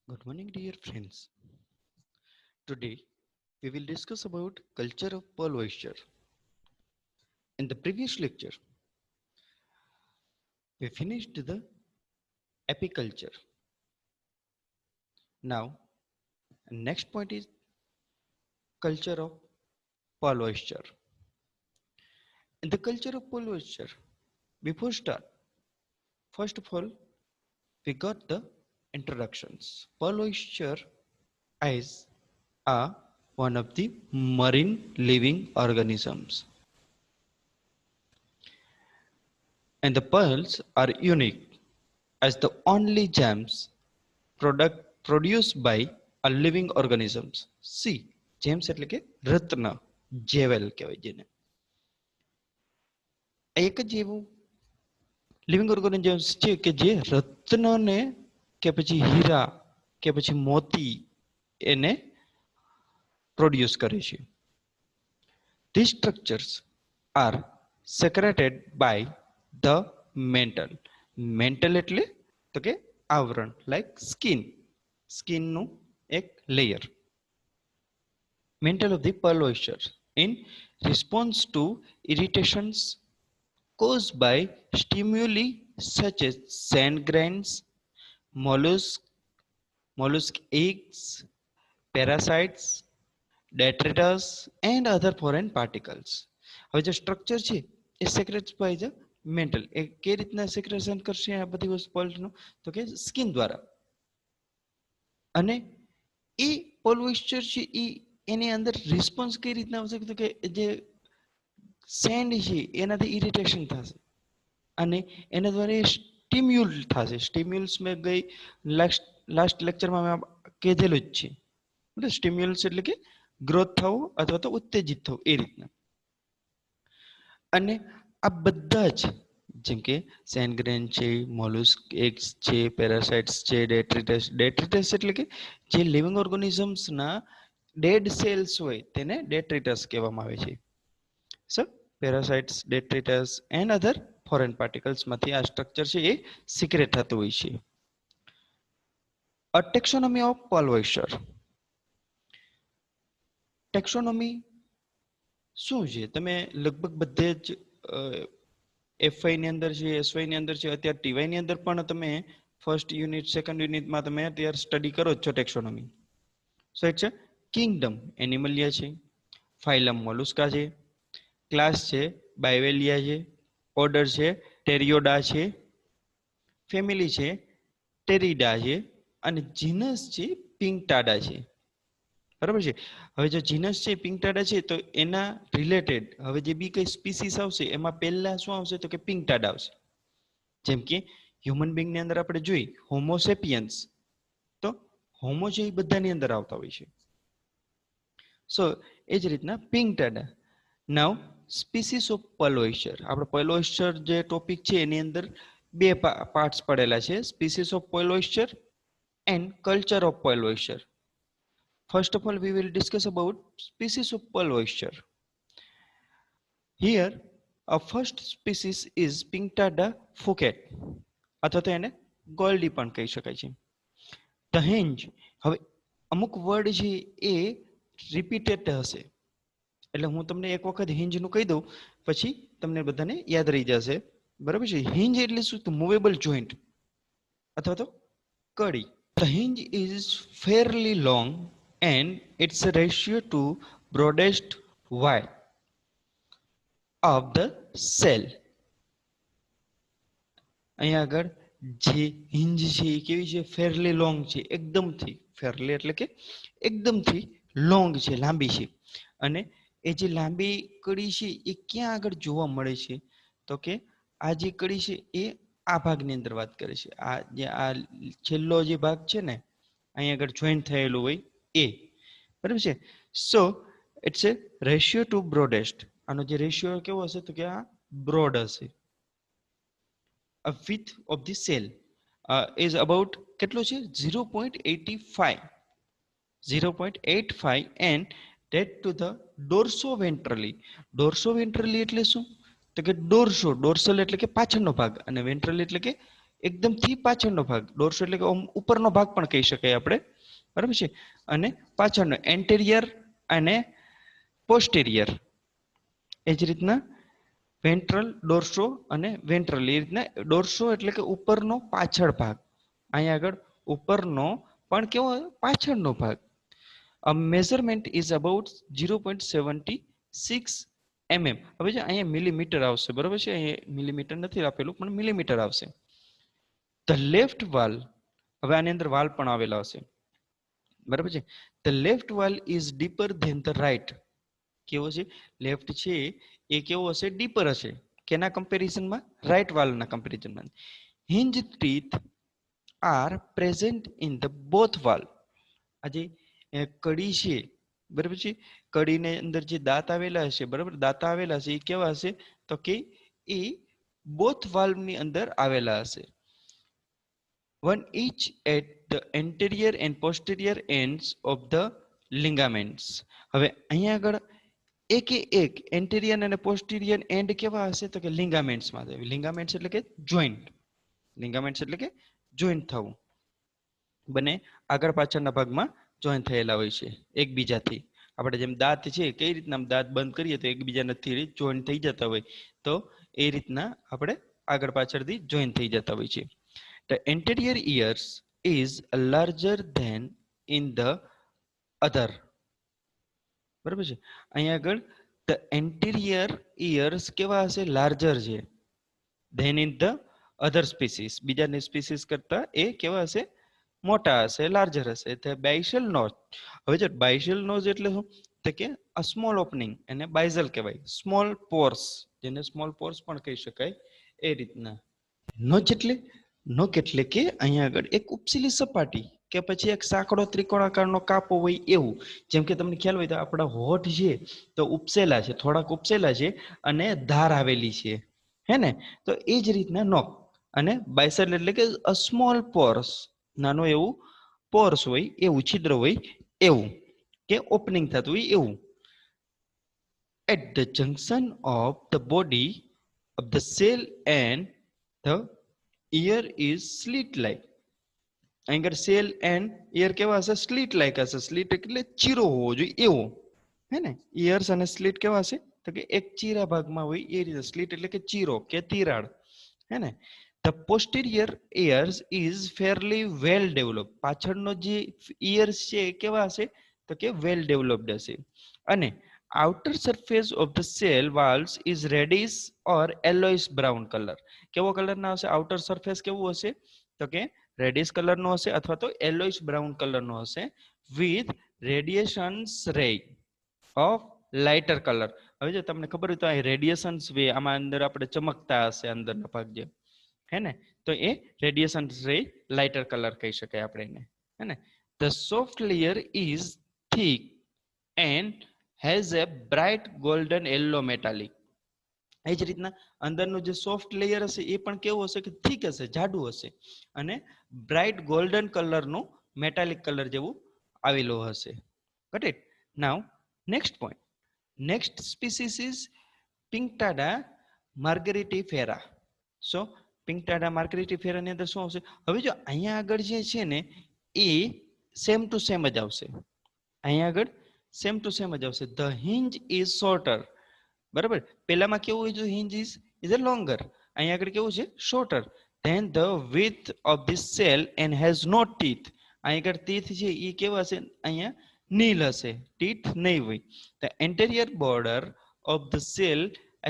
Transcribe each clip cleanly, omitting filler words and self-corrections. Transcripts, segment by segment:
Good morning, dear friends. Today we will discuss about culture of pearl oyster. In the previous lecture, we finished the apiculture. Now, next point is culture of pearl oyster. In the culture of pearl oyster, before start, first of all, we got the introductions. Pearl oyster is a one of the marine living organisms, and the pearls are unique as the only gems product produced by a living organisms. See, James એટલે કે રત્ન, જેવેલ કહેવાય જેને. આ એક જ એવું living organisms છે કે જે રત્નને કે પછી હીરા કે પછી મોતી એને પ્રોડ્યુસ કરે છે. These structures are secreted by the mantle. Mantle એટલે તો કે આવરણ, લાઈક સ્કિનનું એક layer. Mantle of the pearl oyster in response to irritations caused by stimuli such as sand grains, mollusk eggs, parasites, detritus and other foreign particles. હવે જે structure છે એ sacred by the mental. એ કઈ રીતના સેક્રેશન કરશે આ બધી વસ્તુ પલ્સનું? તો કે સ્કિન દ્વારા. અને એ પેર્લ ઓયસ્ટર છે એ એની અંદર રિસ્પોન્સ કઈ રીતના આવશે? તો કે જે સેન્ડ છે એનાથી ઇરિટેશન થશે અને એના દ્વારા સ્ટિમ્યુલ થશે. સ્ટિમ્યુલ્સ મેં ગઈ લાસ્ટ લેક્ચરમાં મેં કીધેલું જ છે. બરાબર, સ્ટિમ્યુલ્સ એટલે કે ગ્રોથ થવું અથવા તો ઉત્તેજિત થવું એ રીતના. અને આ બધા જ જેમ કે સેન્ડગ્રેન છે, મોલુસ્ક એગ્સ છે, પેરાસાઇટ્સ છે, ડેટ્રિટસ એટલે કે જે લિવિંગ ઓર્ગેનિઝમ્સના ડેડ સેલ્સ હોય તેને ડેટ્રિટસ કહેવામાં આવે છે. સો પેરાસાઇટ્સ, ડેટ્રિટસ એન્ડ અધર ફોરેન પાર્ટિકલ્સમાંથી આ સ્ટ્રક્ચર છે એ સિક્રેટ થતું હોય છે. અ taxonomy of pearl oyster. Taxonomy શું છે? તમે લગભગ બધે જ એફઆઈ ની અંદર છે, એસવાય ની અંદર છે, અત્યારે ટીવાય ની અંદર પણ તમે ફર્સ્ટ યુનિટ સેકન્ડ યુનિટમાં તમે અત્યારે સ્ટડી કરો છો taxonomy. So it's a kingdom Animalia છે, ફાઇલમ મોલુસ્કા છે, ક્લાસ છે બાયવેલિયા છે, ઓર્ડર છે ટેરિયોડા છે, ફેમિલી છે ટેરિડા છે અને જીનસ છે પિંકટાડા છે. બરાબર છે. હવે જો જીનસ છે પિંકટાડા છે તો એના રિલેટેડ હવે જે બી કઈ સ્પીસીસ આવશે એમાં પહેલા શું આવશે? તો કે પિંકટાડા આવશે. જેમ કે હ્યુમન બીંગ ની અંદર આપણે જોઈ હોમોસેપિયન્સ, તો હોમો છે એ બધાની અંદર આવતા હોય છે. સો એ જ રીતના પિંકટાડા. નાવ સ્પીસીસ ઓફ પેર્લ ઓયસ્ટર. આપણે પેર્લ ઓયસ્ટર જે ટોપિક છે એની અંદર બે પાર્ટ્સ પડેલા છે, species of pearl oyster and culture of pearl oyster. First of all, we will discuss about species of pearl oyster. Here, our first species is Pinctada phuket, અથવા તો એને ગોલ્ડી પણ કહી શકાય છે. ધ હેન્જ. હવે અમુક વર્ડ છે એ રિપીટેડ હશે, એટલે હું તમને એક વખત હિંજનું કહી દઉં પછી તમને બધાને યાદ રહી જશે. બરાબર છે. હિંજ એટલે શું? તો મૂવેબલ જોઈન્ટ અથવા તો કડી. The hinge is fairly long and its ratio to broadest wide of the cell. અહીંયા આગળ જે હિંજ છે એ કેવી છે? ફેરલી લોંગ છે, એકદમથી. ફેરલી એટલે કે એકદમથી લોંગ છે, લાંબી છે. અને એ જે લાંબી કડી છે એ ક્યાં આગળ જોવા મળે છે? તો કે આ જે કડી છે એ આ ભાગની અંદર વાત કરે છે. આ જે આ છેલ્લો જે ભાગ છે ને અહીંયા આગળ જોઈન્ટ થયેલું હોય એ. બરાબર છે. So it's a ratio to broadest. આનો જે રેશિયો કેવો હશે? તો કે આ બ્રોડ હશે. A width of the cell is about કેટલો છે? 0.85 and that to the dorsoventrally. dorsoventrally એટલે શું? તો કે ડોર્સો, ડોર્સલ એટલે કે પાછળનો ભાગ અને વેન્ટ્રલ એટલે કે એકદમથી પાછળનો ભાગ, ડોર્સો એટલે કે ઉપરનો ભાગ પણ કહી શકાય આપણે, બરાબર છે. અને પાછળનો એન્ટેરિયર અને પોસ્ટેરિયર. એ જ રીતના વેન્ટ્રલ, ડોર્સો અને વેન્ટ્રલ. એ રીતના ડોર્સો એટલે કે ઉપરનો પાછળ ભાગ, અહીંયા આગળ ઉપરનો પણ કેવો પાછળનો ભાગ. A measurement is about 0.76 mm. હવે જો અહીંયા મિલીમીટર આવશે, બરાબર છે, અહીંયા મિલીમીટર નથી આપેલું પણ મિલીમીટર આવશે. ધ લેફ્ટ વાલ, હવે આની અંદર વાલ પણ આવેલા હશે, બરાબર છે. The left valve is deeper than the right. કેવો છે? લેફ્ટ છે એ કેવો હશે? ડીપર હશે. કેના કમ્પેરિઝનમાં? રાઈટ વાલના કમ્પેરિઝનમાં. Hinge teeth are present in the both valve. આજે કડી છે, બરાબર છે, કડીને અંદર જે દાંત આવેલા હશે, બરાબર, દાંત આવેલા હશે, એ કેવા હશે? તો કે એ બોથ વાલ્વની અંદર આવેલા હશે. One each at the anterior and posterior ends of the ligaments. હવે અહીંયા આગળ એકે એક એન્ટેરિયર અને પોસ્ટેરિયર એન્ડ કેવા હશે? તો કે લિગામેન્ટ્સમાં. લિગામેન્ટ્સ એટલે કે જોઈન્ટ. લિગામેન્ટ્સ એટલે કે જોઈન્ટ થવું. બંને આગળ પાછળના ભાગમાં જોઈન થયેલા હોય છે એકબીજાથી. આપણે જેમ દાંત છે, કઈ રીતના દાંત બંધ કરીએ તો એકબીજાથી જોઈન થઈ જતા હોય, તો એ રીતના આપણે આગળ પાછળથી જોઈન થઈ જતા હોય છે. The anterior ears is larger than in the other. બરાબર છે. અહીંયા આગળ the anterior ears કેવા હશે? લાર્જર છે. Than in the other species. બીજાની સ્પીસીસ કરતા એ કેવા હશે? મોટા હશે, લાર્જર હશે. તે બાઇશલ નોઝ. હવે જો બાઇશલ નોઝ એટલે શું? તો કે અ સ્મોલ ઓપનિંગ, એને બાઇઝલ કહેવાય. સ્મોલ પોર્સ, જેને સ્મોલ પોર્સ પણ કહી શકાય, એ રીતના. નોચ એટલે નોક એટલે કે અહીંયા આગળ એક ઉપસેલી સપાટી કે પછી એક સાંકડો ત્રિકોણાકારનો કાપો હોય એવું. જેમ કે તમને ખ્યાલ હોય તો આપણા હોઠ છે તો ઉપસેલા છે, થોડાક ઉપસેલા છે અને ધાર આવેલી છે, હે ને? તો એ જ રીતના નોક. અને બાયસેલ એટલે કે અ સ્મોલ પોર્સ, નાનો એવું પોર્સ હોય, એવું છિદ્ર હોય એવું, કે ઓપનિંગ થતું હોય એવું. At the junction of the body of the cell and the ear is slit like. અહીં સેલ એન્ડ ઇયર કેવા હશે? સ્લીટ લાઈક હશે. સ્લીટ એટલે ચીરો હોવો જોઈએ એવો, હે ને? ઇયર્સ અને સ્લીટ કેવા હશે? તો કે એક ચીરા ભાગમાં હોય એ રીતે. સ્લીટ એટલે કે ચીરો કે તિરાડ, હે ને? The posterior ears is fairly well develop. પાછળનો જે ઇયર્સ છે કેવા હશે? તો કે વેલ ડેવલપ્ડ હશે. અને outer surface of the shell walls is reddish or એલોઇસ બ્રાઉન કલર. કેવો કલરના હશે? આઉટર સરફેસ કેવું હશે? તો કે રેડિશ કલરનો હશે અથવા તો એલોઇશ બ્રાઉન કલરનો હશે, વિથ રેડિયેશન્સ રે ઓફ લાઇટર કલર. હવે જો તમને ખબર હોય તો આ રેડિયેશન્સ વે આમાં અંદર આપણે ચમકતા હશે અંદરના ભાગ જે, હે ને? તો એ રેડિયેશન્સ રે લાઇટર કલર કહી શકાય આપણે એને, હે ને? The soft layer is thick and has a bright golden yellow metallic. એ જ રીતના અંદરનું જે સોફ્ટ લેયર હશે એ પણ કેવું હશે? કે થીક હશે, જાડું હશે, અને બ્રાઇટ ગોલ્ડન કલરનું મેટાલિક કલર જેવું આવેલું હશે. Got it? Now next point. Next species is Pinctada margaritifera. So Pinctada માર્ગેરિટીફેરાની અંદર શું આવશે? હવે જો અહીંયા આગળ જે છે ને એ સેમ ટુ સેમ જ આવશે. અહીંયા આગળ સેમ ટુ સેમ જ આવશે. The hinge is shorter. બરાબર, પેલામાં કેવું હોય છે? Hinge is a longer. અહીંયા આગળ કેવું છે? Shorter. Then the width of this shell and has no teeth. અહીં આગળ ટીથ છે એ કેવા હશે? અહીંયા નીલ હશે, ટીથ નહીં હોય. The anterior border of the shell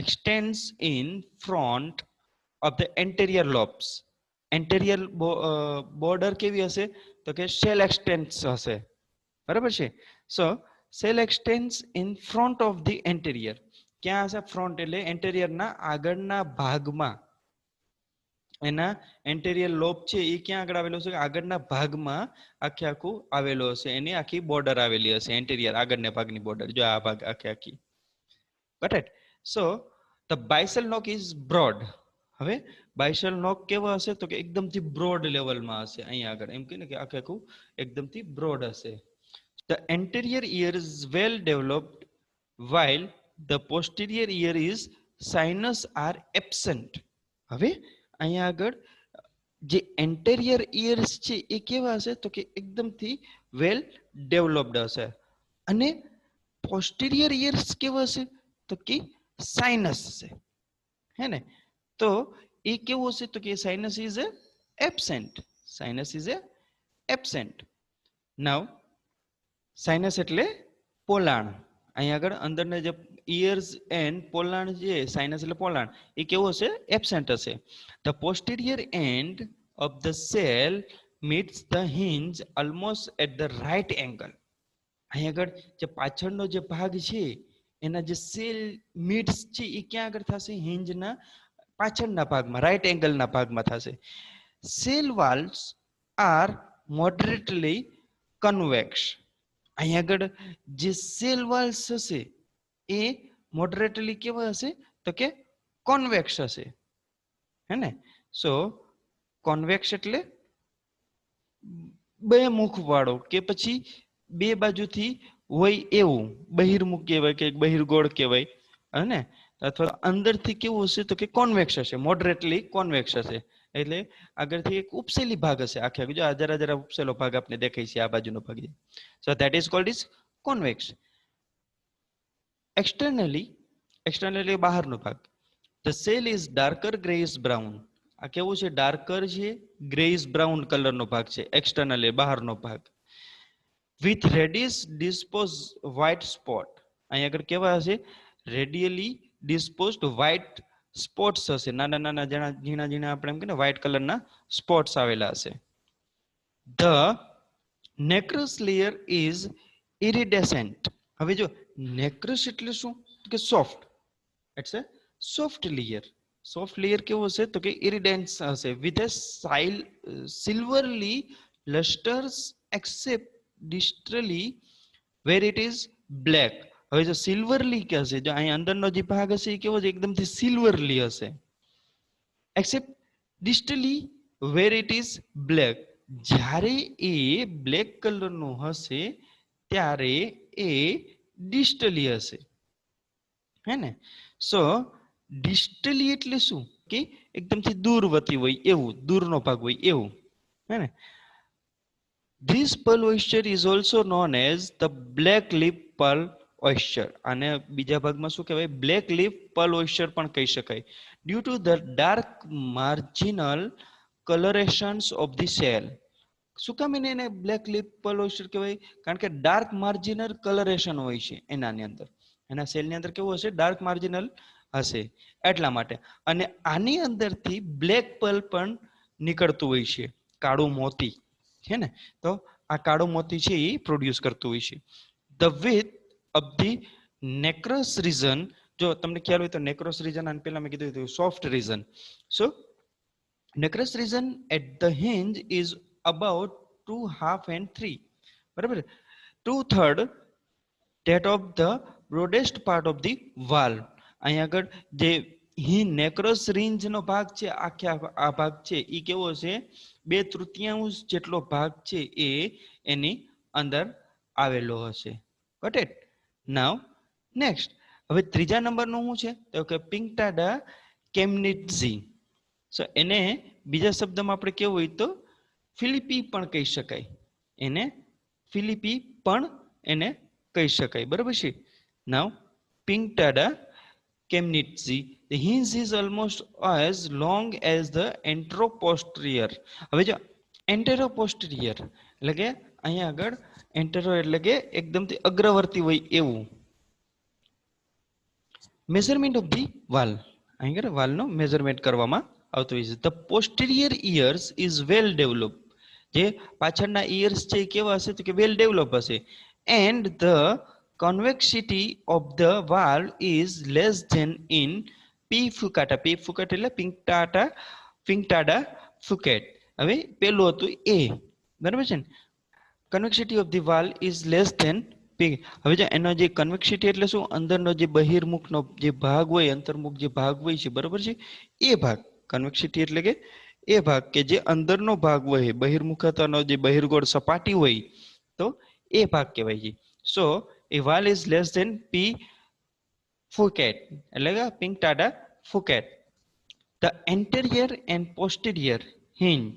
extends in front of the anterior lobes. Anterior border કેવી હશે? તો કે સેલ એક્સટેન્ડ્સ હશે, બરાબર છે. So shell extends in front of the anterior. ક્યાં હશે? ફ્રન્ટ એટલે એન્ટેરિયરના આગળના ભાગમાં. એના એન્ટેરિયર લોબ છે એ ક્યાં આગળ આવેલો છે? આગળના ભાગમાં આખે આખું આવેલો હશે. એની આખી બોર્ડર આવેલી હશે એન્ટેરિયર આગળના ભાગની બોર્ડર. જો આ ભાગ આખે આખી. Got it? So the byssal notch is broad. હવે બાઇસલ નોક કેવો હશે? તો કે એકદમથી બ્રોડ લેવલમાં હશે. અહીંયા આગળ એમ કે ને કે આખે આખું એકદમથી બ્રોડ હશે. The anterior ear is well developed while the posterior ear is sinus are absent. હવે અહીંયા આગળ જે એન્ટેરિયર ઇયર્સ છે એ કેવા હશે તો કે એકદમથી વેલ ડેવલપ્ડ હશે અને પોસ્ટિરિયર ઇયર્સ કેવા હશે તો કે સાઇનસ હશે હે ને તો એ કેવું હશે તો કે sinus is A absent sinus is A absent now sinus એટલે પોલાણ અહીં આગળ અંદરના જે ઇયર્સ એન્ડ પોલાણ જે સાઇનસ એટલે પોલાણ એ કેવું હશે એબસેન્ટ હશે the પોસ્ટિરિયર end of the cell meets the hinge almost at the right angle અહીં આગળ જે પાછળનો જે ભાગ છે એના જે સેલ મિડ્સ છે એ ક્યાં આગળ થશે હિંજના પાછળના ભાગમાં રાઈટ એંગલના ભાગમાં થશે સેલ વાલ્સ આર મોડરેટલી કન્વેક્સ અહીં આગળ જે સેલ વાલ્સ હશે એ મોડરેટલી કેવા હશે તો કે કોન્વેક્સ હશે હે ને સો કોન્વેક્સ એટલે બે મુખ વાળો કે પછી બે બાજુથી હોય એવું બહિર્મુખ કહેવાય કે બહિર્ગોળ કહેવાય અને અથવા અંદરથી કેવું હશે તો કે કોન્વેક્સ હશે મોડરેટલી કોન્વેક્સ હશે એટલે આગળથી એક ઉપસેલી ભાગ હશે આખે જો જરા જરા ઉપસેલો ભાગ આપણે દેખાય છે આ બાજુનો ભાગ so that is called is convex externally બહારનો ભાગ the shell is darker greyish brown આ કેવું છે ડાર્કર છે ગ્રેઇશ બ્રાઉન કલરનો ભાગ છે એક્સટર્નલી બહારનો ભાગ with radius dispose white spot અહીં આગળ કેવા હશે રેડિયલી ડિસ્પોઝડ વ્હાઇટ સ્પોટ્સ હશે નાના નાના ઝીણા ઝીણા આપણે એમ કે વ્હાઇટ કલરના સ્પોટ્સ આવેલા હશે the nacreous layer is iridescent હવે જો નેક્રસ એટલે શું કે soft it's a soft layer કેવો હશે તો કે ઇરિડેન્સ હશે with a silvery lustres except distally where it is black હવે જો સિલ્વરલી કે હશે જો અહીં અંદરનો જે ભાગ હશે એ કેવો છે એકદમથી સિલ્વરલી હશે except distally where it is black જ્યારે એ બ્લેક કલરનું હશે ત્યારે એ ડિસ્ટલી હશે હે ને સો ડિસ્ટલી એટલે શું કે એકદમથી દૂરવતી હોય એવું દૂરનો ભાગ હોય એવું હે ને This pearl oyster is also known as the black lip pearl oyster અને બીજા ભાગમાં શું કહેવાય બ્લેક લીફ pearl oyster પણ કહી શકાય due to the dark marginal colorations of the shell શું કામ એને બ્લેક લીફ pearl oyster કહેવાય કારણ કે ડાર્ક માર્જિનલ કલરેશન હોય છે એનાની અંદર એના સેલની અંદર કેવું હશે ડાર્ક માર્જિનલ હશે એટલા માટે અને આની અંદરથી બ્લેક પર્લ પણ નીકળતું હોય છે કાળું મોતી છે ને તો આ કાળો મોતી છે એ પ્રોડ્યુસ કરતું હોય છે the width of the nacreous region જો તમને ખ્યાલ હોય તો નેક્રોસ રીઝન આને પહેલા મેં કીધું હતું soft region so nacreous region at the hinge is about 2.5 and 3 બરાબર 2/3 that of the broadest part of the valve અહીં આગળ જે નેક્રસ રેન્જનો ભાગ છે આખે આ ભાગ છે એ કેવો છે 2/3 જેટલો ભાગ છે એ એની અંદર આવેલો હશે ગોટ ઇટ નાઉ નેક્સ્ટ હવે ત્રીજા નંબરનું શું છે તો કે પિંકટાડા કેમ્નિટ્ઝી સો એને બીજા શબ્દમાં આપણે કેવું હોય તો ફિલિપી પણ કહી શકાય એને ફિલિપી પણ એને કહી શકાય બરાબર છે નાઉ પિંકટાડા કેમ્નિટ્ઝી the hinge is almost as long as the anteroposterior હવે જો anteroposterior એટલે કે અહીંયા આગળ એન્ટેરો એટલે કે એકદમથી અગ્રવર્તી હોય એવું મેઝરમેન્ટ ઓફ ધી વાલ અહીં આગળ વાલનો મેઝરમેન્ટ કરવામાં આવતું હોય છે the posterior ears is well develop જે પાછળના ઇયર્સ છે એ કેવા હશે તો કે વેલ ડેવલપ હશે and the convexity of the valve is less than in P fucata એટલે પિંકટાડા ફુકેટ હવે પેલું હતું એ બરાબર છે ને convexity of the valve is less than P હવે જો એનો જે કન્વેક્સિટી એટલે શું અંદરનો જે બહિર્મુખનો જે ભાગ હોય અંતર્મુખ જે ભાગ હોય છે બરાબર છે એ ભાગ કન્વેક્સિટી એટલે કે એ ભાગ કે જે અંદરનો ભાગ હોય બહિર્મુખતાનો જે બહિર્ગોળ સપાટી હોય તો એ ભાગ કહેવાય છે સો a valve is less than P Fouquet એટલે કે Pinctada fucata the anterior and posterior hinge.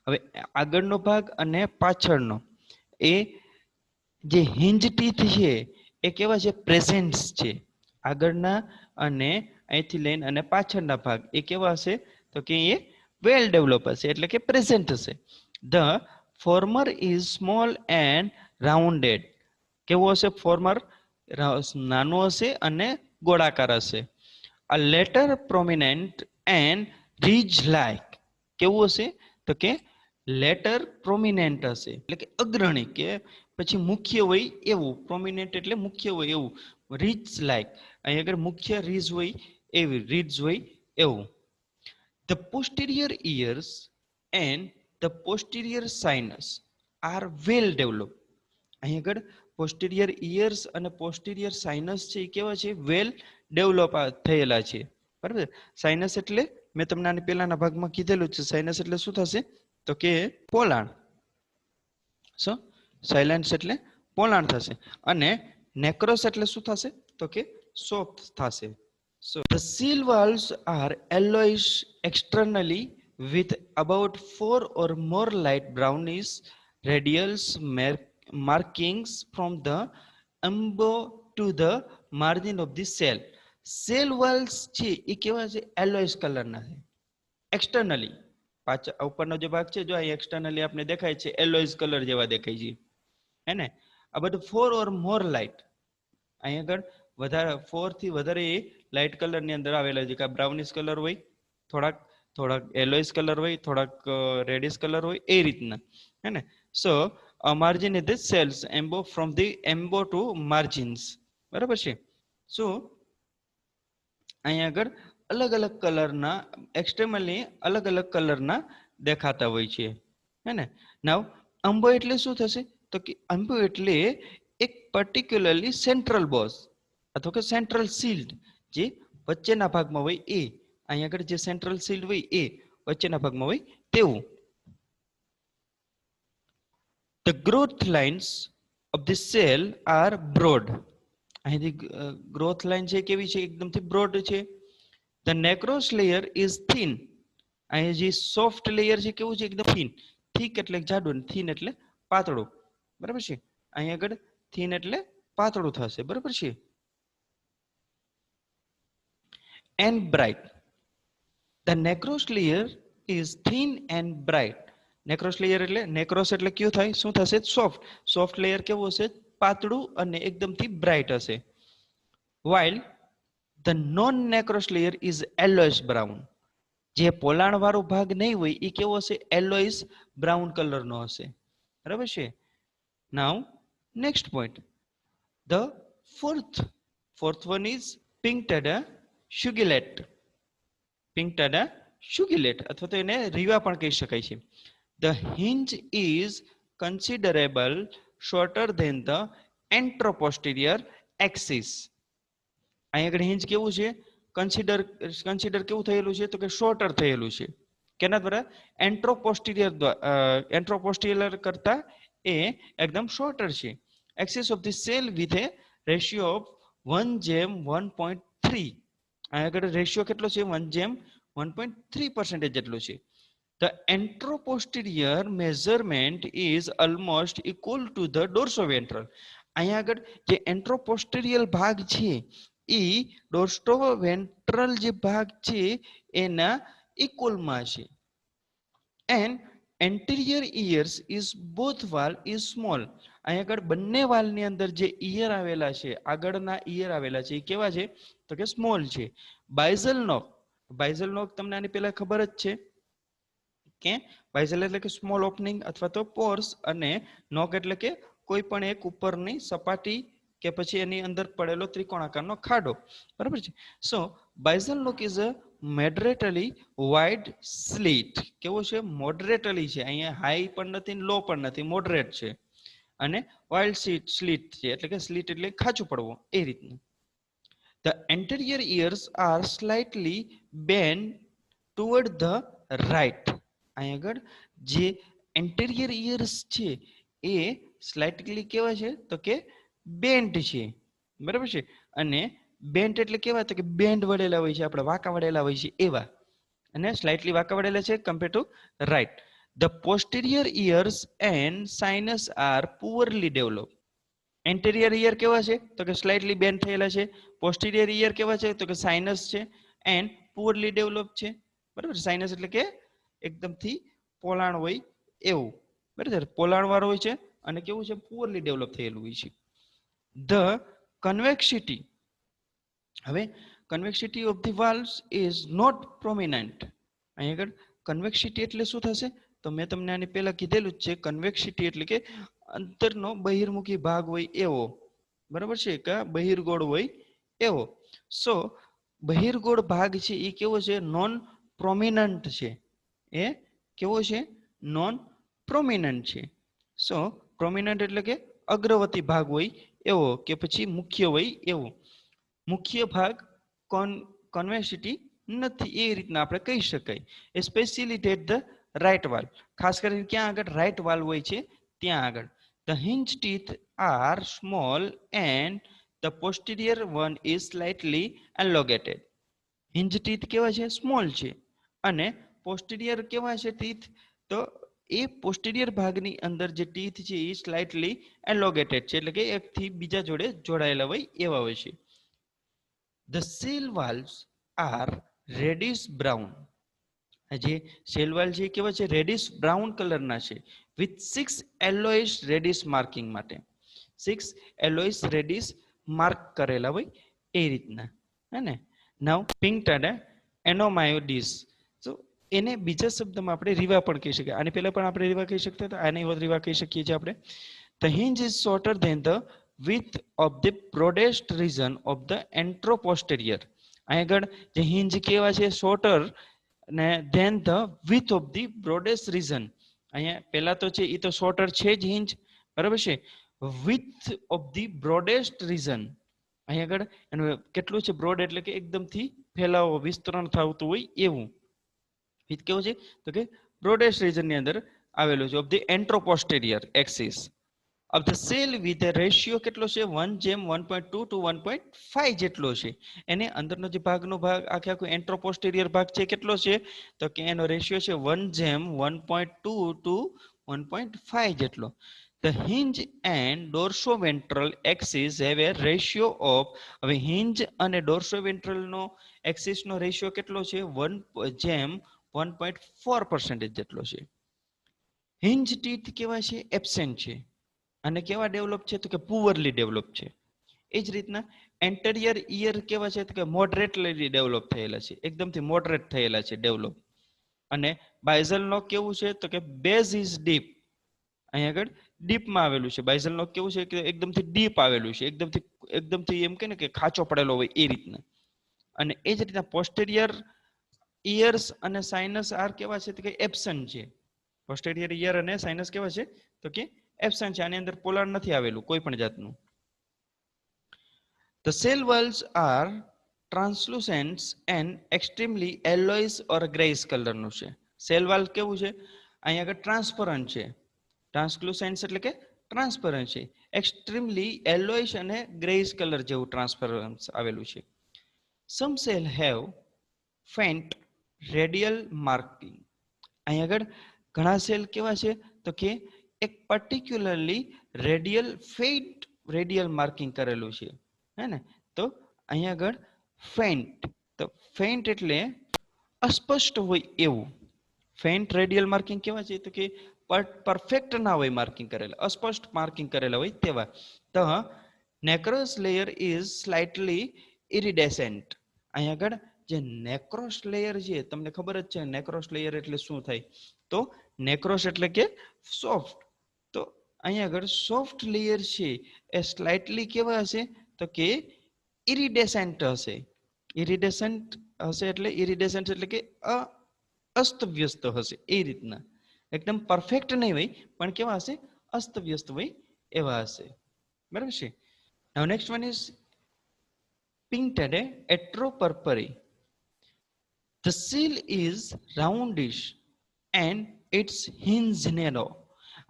હવે આગળનો ભાગ અને પાછળનો એ જે હિંજ ટીથ છે એ કેવા છે? પ્રેઝન્ટ્સ છે. આગળના અને અહીંથી લઈને અને પાછળના ભાગ એ કેવા હશે? તો કે એ વેલ ડેવલપ હશે, એટલે કે પ્રેઝન્ટ હશે. The former is small and rounded. કેવું હશે? ફોર્મર નાનું હશે અને ગોળાકાર હશે. A letter prominent and ridge like. કેવું હશે? તો કે લેટર પ્રોમિનેન્ટ હશે, એટલે કે અગ્રણી, કે પછી મુખ્ય હોય એવું. પ્રોમિનેન્ટ એટલે મુખ્ય હોય એવું. રીચ લાઇક, અહીં આગળ મુખ્ય રીજ હોય એવી, રીજ હોય એવું. The posterior ears and the posterior sinus are well developed. અહીં આગળ પોસ્ટિરિયર ઇયર્સ અને પોસ્ટિરિયર સાઇનસ છે એ કેવા છે? વેલ ડેવલપ થયેલા છે. બરાબર. સાઇનસ એટલે મેં તમને આની પહેલાના ભાગમાં કીધેલું છે. સાઇનસ એટલે શું થશે? તો કે પોલાણ. સો સાયલેન્સ એટલે પોલાણ થશે. અને નેક્રોસ એટલે શું થશે? તો કે સોફ્ટ થશે. So the seal valves are yellowish externally with about 4 or more light brownish radials markings from the umbo to the margin of the cell. Cell walls છે એ કેવા છે? yellowish કલરના છે. એક્સટર્નલી પાછળ ઉપરનો જે ભાગ છે જો અહીં એક્સટર્નલી આપણે દેખાય છે yellowish કલર જેવા દેખાય છે, હે ને? આ બધું 4 or more light, અહીં આગળ વધારે 4 થી વધારે લાઇટ કલર ની અંદર આવેલા છે. કે બ્રાઉનિશ કલર હોય, થોડાક થોડાક યલોઇશ કલર હોય, થોડાક રેડિશ કલર હોય, એ રીતના, હે ને? So margin is the shells umbo from the umbo to margins. બરાબર છે. સો અહીં આગળ અલગ અલગ કલરના, એક્સ્ટ્રીમલી અલગ અલગ કલરના દેખાતા હોય છે, હે ને? નાવ અંબો એટલે શું થશે? તો કે અંબો એટલે એક પર્ટિક્યુલરલી સેન્ટ્રલ બોસ અથવા કે સેન્ટ્રલ શિલ્ડ જે વચ્ચેના ભાગમાં હોય એ. અહીં આગળ જે સેન્ટ્રલ શિલ્ડ હોય એ વચ્ચેના ભાગમાં હોય તેવું. The growth lines of the cell are broad. અહીંથી ગ્રોથ લાઈન છે કેવી છે? એકદમથી બ્રોડ છે. The necrous layer is thin. અહીં જે સોફ્ટ લેયર છે કેવું છે? એકદમ થીન. થીક એટલે જાડું, થીન એટલે પાતળું. બરાબર છે. અહીં આગળ થીન એટલે પાતળું થશે. બરાબર છે. And bright. The necrous layer is thin and bright. Nacreous layer એટલે નેક્રોસ એટલે કયું થાય? શું થશે? સોફ્ટ. સોફ્ટ લેયર કેવું હશે? પાતળું અને એકદમથી બ્રાઇટ હશે. while the non necrous layer is yellowish brown. જે પોલાણ વાળો ભાગ નહીં હોય એ કેવો હશે? yellowish brown કલરનો હશે. બરાબર છે. Now next point, the fourth one is pinctada sugilate. Pinctada sugillata અથવા તો એને રીવા પણ કહી શકાય છે. The hinge is considerable shorter than the anteroposterior axis. અહીં આગળ હિંજ કેવું છે? કન્સિડર કેવું થયેલું છે? તો કે શોર્ટર થયેલું છે. કેના દ્વારા? એન્ટ્રોપોસ્ટિરિયર કરતા એ એકદમ શોર્ટર છે. Axis of the cell with a ratio of 1:1.3. અહીં આગળ રેશિયો કેટલો છે? 1:1.3% જેટલો છે. The anteroposterior measurement is almost equal to the dorsoventral. અહીં આગળ જે એન્ટ્રોપોસ્ટેરિયલ ભાગ છે એ ડોર્સોવેન્ટ્રલ જે ભાગ છે એના ઇક્વલમાં છે. And anterior ears is both wall is small. અહીં આગળ બંને વાલની અંદર જે ઇયર આવેલા છે, આગળના ઇયર આવેલા છે એ કેવા છે? તો કે સ્મોલ છે. બાઇઝલ નોક. બાઇઝલ નોક તમને આની પહેલા ખબર જ છે કે બાઇઝલ એટલે કે સ્મોલ ઓપનિંગ અથવા તો પોર્સ, અને નોક એટલે કે કોઈ પણ એક ઉપરની સપાટી કે પછી એની અંદર પડેલો ત્રિકોણાકારનો ખાડો. બરાબર છે. સો બાઇઝલ નોક ઇઝ અ મોડરેટલી વાઇડ સ્લીટ. કેવો છે? મોડરેટલી છે. અહીંયા હાઈ પણ નથી, લો પણ નથી, મોડરેટ છે. અને વાઇડ સ્લીટ છે, એટલે કે સ્લીટ એટલે ખાચું પડવું એ રીતનું. The anterior ears are slightly bent toward the right. અહીં આગળ જે એન્ટેરિયર ઇયર્સ છે એ સ્લાઇટલી કેવા છે? તો કે બેન્ટ છે. બરાબર છે. અને બેન્ટ એટલે કેવા? તો કે બેન્ડ વળેલા હોય છે, આપણે વાંકા વળેલા હોય છે એવા. અને સ્લાઇટલી વાંકા વળેલા છે compare to right. The posterior ears and sinus are poorly develop. Anterior ear કેવા છે તો કે સ્લાઇટલી બેન્ડ થયેલા છે. પોસ્ટિરિયર ઇયર કેવા છે તો કે સાઇનસ છે એન્ડ પુઅરલી ડેવલપ છે. બરાબર, સાઇનસ એટલે કે એકદમથી પોલાણ હોય એવું. બરાબર, પોલાણ વાળો હોય છે અને કેવું છે પુઅરલી ડેવલપ થયેલું હોય છે. ધ કન્વેક્સિટી, હવે convexity of the valves is not prominent. અહીં આગળ કન્વેક્સિટી એટલે શું થશે તો મેં તમને આની પહેલા કીધેલું જ છે. કન્વેક્સિટી એટલે કે અંતરનો બહિર્મુખી ભાગ હોય એવો. બરાબર છે, કે બહિર્ગોળ હોય એવો. સો બહિર્ગોળ ભાગ છે એ કેવો છે નોન પ્રોમિનન્ટ છે. એ કેવો છે નોન પ્રોમિનન્ટ છે. સો પ્રોમિનન્ટ એટલે કે અગ્રવર્તી ભાગ હોય એવો કે પછી મુખ્ય હોય એવો. મુખ્ય ભાગ કન્વેક્સિટી નથી એ રીતના આપણે કહી શકાય. Especially that the right valve, ખાસ કરીને ક્યાં આગળ રાઇટ વાલ્વ હોય છે ત્યાં આગળ. The hinge teeth are small and the posterior one is slightly elongated. Hinge teeth કેવા છે સ્મોલ છે અને પોસ્ટિરિયર કેવા છે ટીથ તો એ પોસ્ટિરિયર ભાગની અંદર જે ટીથ છે એ સ્લાઇટલી એલોંગેટેડ છે એટલે કે એકથી બીજા જોડે જોડાયેલા હોય એવા હોય છે. The cell valves are reddish brown. જે સેલ વાલ્વ છે કેવા છે રેડિશ બ્રાઉન કલરના છે વિથ 6 એલોઇશ રેડિશ માર્કિંગ માટે. 6 એલોઇશ રેડિશ માર્ક કરેલા હોય એ રીતના હે ને. નાઉ પિંક્ટેડ એનોમાયોડિસ. તો એને બીજા શબ્દમાં આપણે રીવા પણ કહી શકીએ. આની પહેલા પણ આપણે રીવા કહી શકતા હતા, આને રીવા કહી શકીએ છીએ આપણે. The hinge is shorter than the width of the broadest region of the anteroposterior. અહીં આગળ જે હિન્જ કેવા છે શોર્ટર ને than the width of the broadest region. અહીંયા પહેલા તો છે એ તો શોર્ટર છે જ હિન્જ, બરાબર છે. With of the broadest reason, અહીં આગળ એનું કેટલું છે બ્રોડ એટલે કે એકદમથી ફેલાવો વિસ્તરણ થતું હોય એવું. વિથ કેવું છે તો કે બ્રોડેસ્ટ રીઝનની અંદર આવેલું છે of the anteroposterior axis of the cell with a ratio કેટલો છે 1:1.2 to 1.5 જેટલો છે. એને અંદરનો જે ભાગનો ભાગ આખો એન્ટ્રોપોસ્ટેરિયર ભાગ છે કેટલો છે તો કે એનો રેશિયો છે 1:1.2 to 1.5 જેટલો. The hinge and dorsoventral axis have a ratio of, હવે hinge અને dorsoventral નો axis નો રેશિયો કેટલો છે 1:1.4% જેટલો છે. hinge teeth કેવા છે એબ્સેન્ટ છે અને કેવા ડેવલપ છે તો કે પુઅરલી ડેવલપ છે. એ જ રીતના એન્ટેરિયર ઇયર કેવા છે તો કે મોડરેટલી ડેવલપ થયેલા છે, એકદમથી મોડરેટ થયેલા છે ડેવલપ. અને બાઇઝલ નો કેવું છે તો કે બેઝ ઇઝ ડીપ, અહીં આગળ ડીપમાં આવેલું છે. બાઇઝલ નો કેવું છે કે એકદમથી ડીપ આવેલું છે, એકદમથી એમ કે ને કે ખાંચો પડેલો હોય એ રીતના. અને એ જ રીતના પોસ્ટેરિયર ઇયર્સ અને સાઇનસ આર કેવા છે તો કે એબ્સન્ટ છે. પોસ્ટેરિયર ઇયર અને સાઇનસ કેવા છે તો કે એબ્સન્ટ છે. આની અંદર પોલાણ નથી આવેલું કોઈ પણ જાતનું. The cell walls are translucent and extremely yellowish or grayish કલરનું છે. સેલ વાલ કેવું છે અહીં આગળ ટ્રાન્સપરન્ટ છે. ટ્રાન્સલુસેન્ટ એટલે કે ટ્રાન્સપરન્ટ છે. એક્સ્ટ્રીમલી yellowish અને ગ્રેઇશ કલર જેવું ટ્રાન્સપરન્સ આવેલું છે. Some cell have faint radial marking. અહીં આગળ ઘણા સેલ કેવા છે તો કે એક particularly radial faint radial marking કરેલું છે હે ને. તો અહીંયા આગળ ફેન્ટ, તો ફેન્ટ એટલે અસ્પષ્ટ હોય એવું. ફેન્ટ રેડિયલ માર્કિંગ કેવા છે તો કે પરફેક્ટ ના હોય માર્કિંગ કરેલા, અસ્પષ્ટ માર્કિંગ કરેલા હોય તેવા. તો નેક્રોસ લેયર ઇઝ સ્લાઇટલી ઇરિડેસેન્ટ. અહીં આગળ જે નેક્રોસ લેયર છે તમને ખબર જ છે નેક્રોસ લેયર એટલે શું થાય તો નેક્રોસ એટલે કે સોફ્ટ. તો અહીંયા આગળ સોફ્ટ લેયર છે એ સ્લાઇટલી કેવા હશે તો કે ઇરિડેસેન્ટ હશે. ઇરિડેસેન્ટ હશે એટલે ઇરિડેસેન્ટ એટલે કે અસ્તવ્યસ્ત હશે એ રીતના. એકદમ પરફેક્ટ નહીં હોય પણ કેવા હશે અસ્તવ્યસ્ત હોય એવા હશે. બરાબર છે. Now next one is Pinctada atropurpurea. The seal is roundish and its hinge narrow.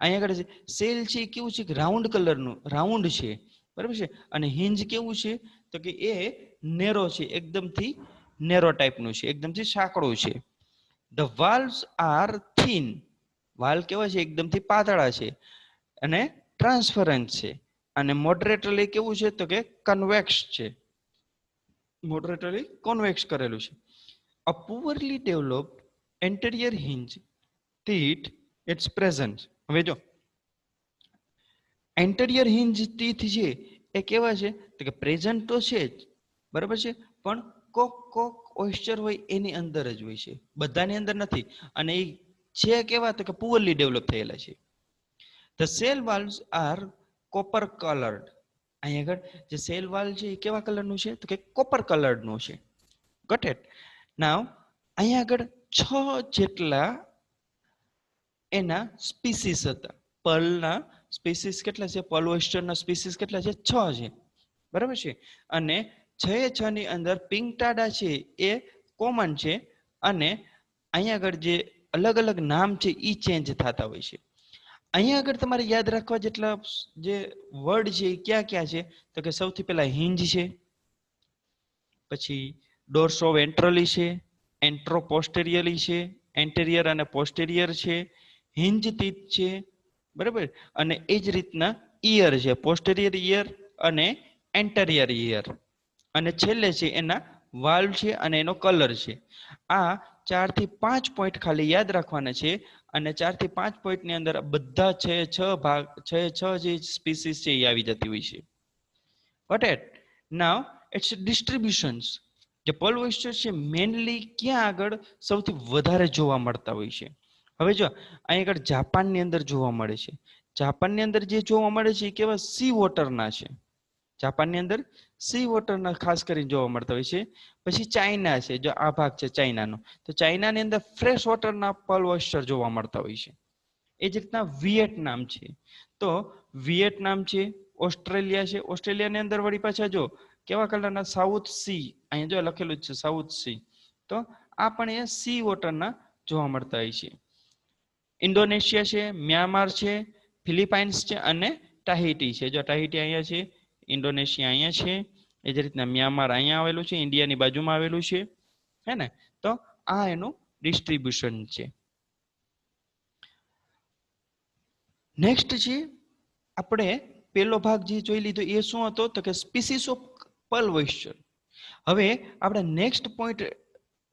અહીંયા આગળ સેલ છે કેવું છે કે રાઉન્ડ કલરનું રાઉન્ડ છે બરાબર છે. અને હિન્જ કેવું છે તો કે એ નેરો છે, એકદમથી નેરો ટાઈપનું છે, એકદમથી સાંકડું છે. The valves are thin. Valve કેવા છે? એકદમથી પાતળા છે અને ટ્રાન્સપરન્ટ છે. અને મોડરેટલી કેવું છે? તો કે કન્વેક્સ છે. મોડરેટલી કોન્વેક્સ કરેલું છે. A poorly developed anterior hinge teeth it's present. હવે જો એન્ટેરિયર હિન્જ ટીથ છે એ કેવા છે? તો કે પ્રેઝન્ટ તો છે જ, બરાબર છે, પણ કોક કોક ઓઇસ્ચર હોય એની અંદર જ હોય છે, બધાની અંદર નથી. અને એ છે કેવા? તો કે પુઅરલી ડેવલપ થયેલા છે. The shell valves are copper coloured. અહીં આગળ જે સેલ વાલ છે એ કેવા કલરનું છે? તો કે કોપર કલરનું છે. Got it? નાઉ અહીં આગળ 6 જેટલા એના સ્પીસીસ હતા. પર્લના સ્પીસીસ કેટલા છે? પર્લ ઓયસ્ટરના સ્પીસીસ કેટલા છે? 6 છે, બરાબર છે. અને 6 ની અંદર પિંકટાડા છે એ કોમન છે. અને અહીંયા આગળ જે અલગ અલગ નામ છે એ ચેન્જ થતા હોય છે. અહીંયા આગળ તમારે યાદ રાખવા જેટલા જે વર્ડ છે એ ક્યાં ક્યાં છે? તો કે સૌથી પહેલા હિન્જ છે, પછી ડોર્સો વેન્ટ્રલી છે, એન્ટ્રોપોસ્ટેરિયલી છે, એન્ટેરિયર અને પોસ્ટેરિયર છે, હિન્જ ટીથ છે, બરાબર. અને એ જ રીતના ઇયર છે, પોસ્ટેરિયર ઇયર અને એન્ટેરિયર ઇયર. અને છેલ્લે છે એના વાલ્વ છે અને એનો કલર છે. આ 4 થી 5 પોઈન્ટ ખાલી યાદ રાખવાના છે. અને 4 થી 5 પોઈન્ટની અંદર બધા 6 ભાગ 6 જે સ્પીસીસ છે એ આવી જતી હોય છે. Got it? Now it's distributions. જે પર્લ ઓયસ્ટર છે મેનલી ક્યાં આગળ સૌથી વધારે જોવા મળતા હોય છે? હવે જો અહીં આગળ જાપાનની અંદર જોવા મળે છે. જાપાનની અંદર જે જોવા મળે છે એ કેવા? સી વોટરના છે. જાપાનની અંદર સી વોટરના ખાસ કરીને જોવા મળતા હોય છે. પછી ચાઇના છે, જો આ ભાગ છે ચાઇનાનો, તો ચાઇનાની અંદર ફ્રેશ વોટરના પર્લ ઓયસ્ટર જોવા મળતા હોય છે. એ જ રીતના વિયેટનામ છે, તો વિયેટનામ છે, ઓસ્ટ્રેલિયા છે. ઓસ્ટ્રેલિયાની અંદર વળી પાછા જો કેવા કલરના? સાઉથ સી, અહીંયા જો લખેલું જ છે સાઉથ સી, તો આ પણ એ સી વોટરના જોવા મળતા હોય છે. ઇન્ડોનેશિયા છે, મ્યાનમાર છે, ફિલિપાઇન્સ છે અને ટાહિટી છે. જો ટાહિટી અહીંયા છે, ઇન્ડોનેશિયા અહીંયા છે, એ જ રીતના મ્યાનમાર અહીંયા આવેલું છે, ઇન્ડિયાની બાજુમાં આવેલું છે, હે ને? તો આ એનું ડિસ્ટ્રીબ્યુશન છે. નેક્સ્ટ છે આપણે પેલો ભાગ જે જોઈ લીધો એ શું હતો? તો કે સ્પીસીસ ઓફ પર્લ ઓયસ્ટર. હવે આપણે નેક્સ્ટ પોઈન્ટ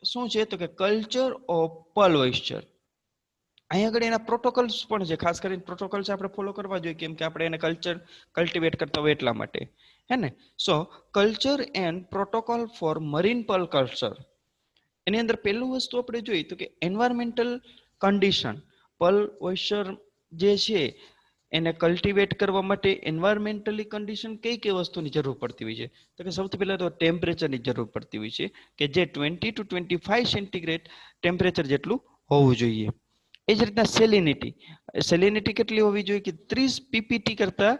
શું છે? તો કે કલ્ચર ઓફ પર્લ ઓયસ્ટર. અહીં આગળ એના પ્રોટોકોલ્સ પણ છે. ખાસ કરીને પ્રોટોકોલ્સ આપણે ફોલો કરવા જોઈએ, કેમ કે આપણે એને કલ્ટિવેટ કરતા હોય એટલા માટે, હે ને? So culture and protocol for marine pearl culture. એની અંદર પહેલું વસ્તુ આપણે જોઈએ તો કે એન્વાયરમેન્ટલ કન્ડિશન. પર્લ ઓયસ્ટર જે છે એને કલ્ટિવેટ કરવા માટે એન્વાયરમેન્ટલી કન્ડિશન કઈ કઈ વસ્તુની જરૂર પડતી હોય છે? તો કે સૌથી પહેલા તો ટેમ્પરેચરની જરૂર પડતી હોય છે, કે જે 20 to 25 સેન્ટીગ્રેડ ટેમ્પરેચર જેટલું હોવું જોઈએ. એ જ રીતના સેલિનિટી. સેલિનિટી કેટલી હોવી જોઈએ? કે 30 પીપીટી કરતા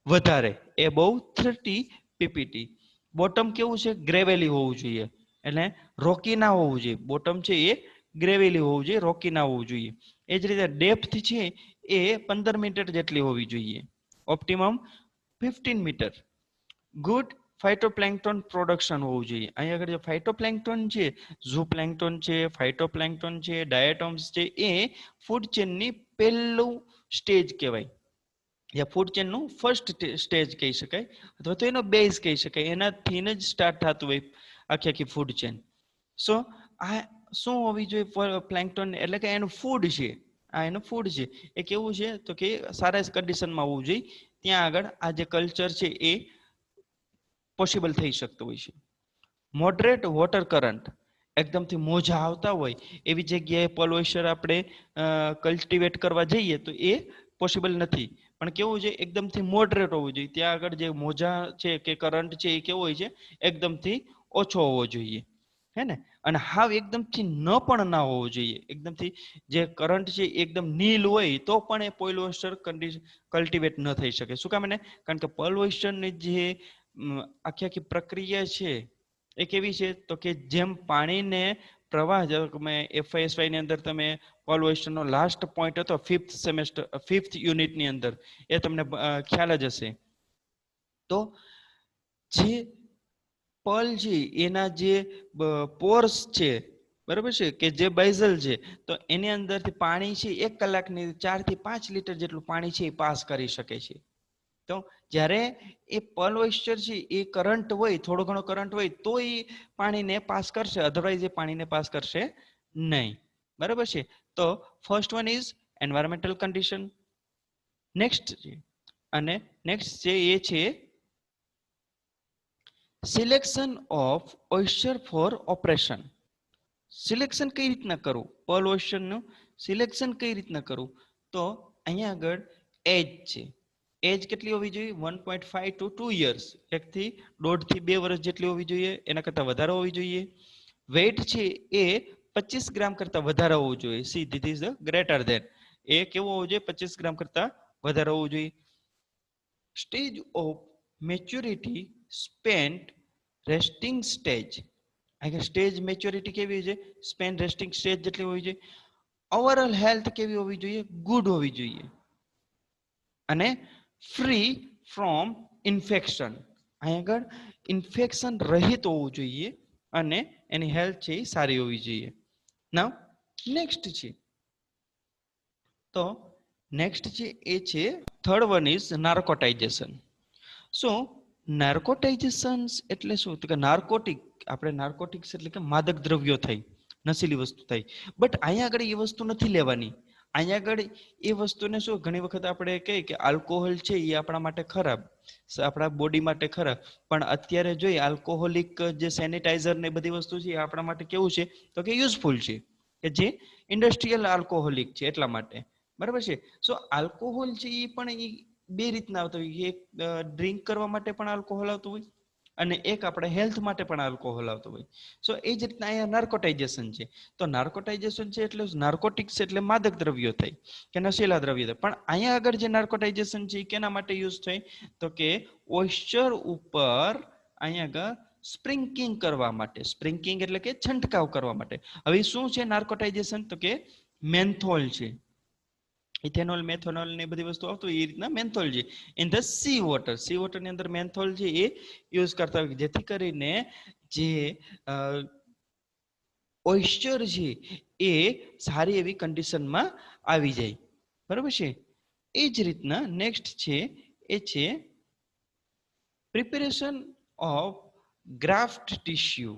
વધારે, એબોવ 30 પીપીટી. બોટમ કેવું છે? ગ્રેવેલી હોવું જોઈએ, એટલે રોકી ના હોવું જોઈએ. બોટમ છે એ ગ્રેવેલી હોવું જોઈએ, રોકી ના હોવું જોઈએ. એ જ રીતે ડેપ્થ છે એ 15 મીટર જેટલી હોવી જોઈએ, ઓપ્ટિમમ 15 મીટર. ગુડ ફાઇટોપ્લેન્ક્ટન પ્રોડક્શન હોવું જોઈએ. અહીં આગળ જે ફાઇટોપ્લેન્ક્ટન છે, ઝૂપ્લેન્ક્ટન છે, ફાઇટોપ્લેન્ક્ટન છે, ડાયટોમ્સ છે, એ ફૂડ ચેનની પહેલું સ્ટેજ કહેવાય, યા ફૂડ ચેનનું ફર્સ્ટ સ્ટેજ કહી શકાય, અથવા તો એનો બેઝ કહી શકાય. એનાથી જ સ્ટાર્ટ થતું હોય આખી આખી ફૂડ ચેન. સો આ શું હોવી જોઈએ? પ્લેન્ક્ટન એટલે કે એનું ફૂડ છે, આ એનું ફૂડ છે એ કેવું છે? તો કે સારા કન્ડિશનમાં હોવું જોઈએ. ત્યાં આગળ આ જે કલ્ચર છે એ પોસિબલ થઈ શકતું હોય છે. મોડરેટ વોટર કરંટ, એકદમથી મોજા આવતા હોય એવી જગ્યાએ પર્લ ઓયસ્ટર આપણે કલ્ટિવેટ કરવા જઈએ તો એ પોસિબલ નથી. પણ કેવું છે? એકદમથી મોડરેટ હોવું જોઈએ. ત્યાં આગળ જે મોજા છે કે કરંટ છે એ કેવો હોય છે? એકદમથી ઓછો હોવો જોઈએ, હે ને? અને હાવ એકદમથી ન પણ ના હોવો જોઈએ. એકદમથી જે કરંટ છે એકદમ નીલ હોય તો પણ એ પર્લ ઓયસ્ટર કલ્ટિવેટ ન થઈ શકે. શું કામ? એને કારણ કે પર્લ ઓયસ્ટરની જે આખી આખી પ્રક્રિયા છે એ કેવી છે? તો કે જેમ પાણીને પ્રવાહ, તમે એફઆઈએસવાય ની અંદર તમે પર્લ ઓયસ્ટરનો લાસ્ટ પોઈન્ટ હતો 5th યુનિટની અંદર, એ તમને ખ્યાલ જ હશે. તો જે પર્લ છે એના જે પોર્સ છે બરાબર છે કે જે બાઇઝલ છે તો એની અંદરથી પાણી છે 1 કલાકની 4 થી 5 લીટર જેટલું પાણી છે એ પાસ કરી શકે છે. તો જ્યારે એ પર્લ ઓઇસ્ચર છે એ કરંટ હોય, થોડો ઘણો કરંટ હોય તો એ પાણીને પાસ કરશે, અધરવાઇઝ એ પાણીને પાસ કરશે નહીં. બરાબર છે. તો first one is environmental condition. Next અને નેક્સ્ટ જે એ છે selection of oyster for operation. Selection કઈ રીતના કરવું, પર્લ ઓઇસ્ચરનું સિલેક્શન કઈ રીતના કરવું, તો અહીંયા આગળ એજ છે. એજ કેટલી હોવી જોઈએ? 1.5 to 2 years, 1 થી 1.5 થી 2 વર્ષ જેટલી હોવી જોઈએ, એના કરતાં વધારે હોવી જોઈએ. વેઇટ છે એ 25 ગ્રામ કરતાં વધારે હોવું જોઈએ. See this is the greater than. એ કેવું હોવું જોઈએ? 25 ગ્રામ કરતાં વધારે હોવું જોઈએ. Stage of maturity spent resting stage. અહીંયા સ્ટેજ મેચ્યોરિટી કેવી છે? સ્પેન રેસ્ટિંગ સ્ટેજ જેટલી હોવી જોઈએ. ઓવરઓલ હેલ્થ કેવી હોવી જોઈએ? ગુડ હોવી જોઈએ. અને ફ્રી ફ્રોમ ઇન્ફેક્શન. અહીં આગળ ઇન્ફેક્શન રહિત હોવું જોઈએ અને એની હેલ્થ છે એ સારી હોવી જોઈએ. નાઉ નેક્સ્ટ છે, તો નેક્સ્ટ છે એ છે થર્ડ વન ઇઝ નાર્કોટાઇઝેશન. શું નાર્કોટાઇઝેશન એટલે શું? તો કે નાર્કોટિક, આપણે નાર્કોટિક્સ એટલે કે માદક દ્રવ્યો થઈ, નશીલી વસ્તુ થઈ. બટ અહીંયા આગળ એ વસ્તુ નથી લેવાની. અહીંયા આગળ એ વસ્તુને શું ઘણી વખત આપણે કહીએ કે આલ્કોહોલ છે એ આપણા માટે ખરાબ, આપણા બોડી માટે ખરાબ. પણ અત્યારે જોઈએ આલ્કોહોલિક જે સેનિટાઈઝર ને બધી વસ્તુ છે એ આપણા માટે કેવું છે? તો કે યુઝફુલ છે, કે જે ઇન્ડસ્ટ્રીયલ આલ્કોહોલિક છે એટલા માટે. બરાબર છે. સો આલ્કોહોલ છે એ પણ એ બે રીતના આવતો હોય. એક ડ્રિંક કરવા માટે પણ આલ્કોહોલ આવતું હોય અને એક આપણે હેલ્થ માટે પણ આલ્કોહોલ આવતો હોય. સો એ જ રીતના અહીંયા નાર્કોટાઇઝેશન છે. તો નાર્કોટાઇઝેશન છે એટલે નાર્કોટિક્સ એટલે માદક દ્રવ્યો થઈ કે નશીલા દ્રવ્યો થઈ. પણ અહીંયા આગળ જે નાર્કોટાઇઝેશન છે એ કેના માટે યુઝ થઈ? તો કે ઓઇસ્ચર ઉપર અહીંયા આગળ સ્પ્રિંકિંગ કરવા માટે. સ્પ્રિંકિંગ એટલે કે છંટકાવ કરવા માટે. હવે શું છે નાર્કોટાઇઝેશન? તો કે મેન્થોલ છે, ઇથેનોલ, મેથોનોલ ને બધી વસ્તુ આવતું એ રીતના મેન્થોલ છે in the sea water. C water ની અંદર મેન્થોલ છે એ યુઝ કરતા હોય, જેથી કરીને જે ઓઇસ્ચર છે એ સારી એવી કન્ડિશનમાં આવી જાય. બરાબર છે. એ જ રીતના નેક્સ્ટ છે એ છે પ્રિપેરેશન ઓફ ગ્રાફ્ટ ટિશ્યુ.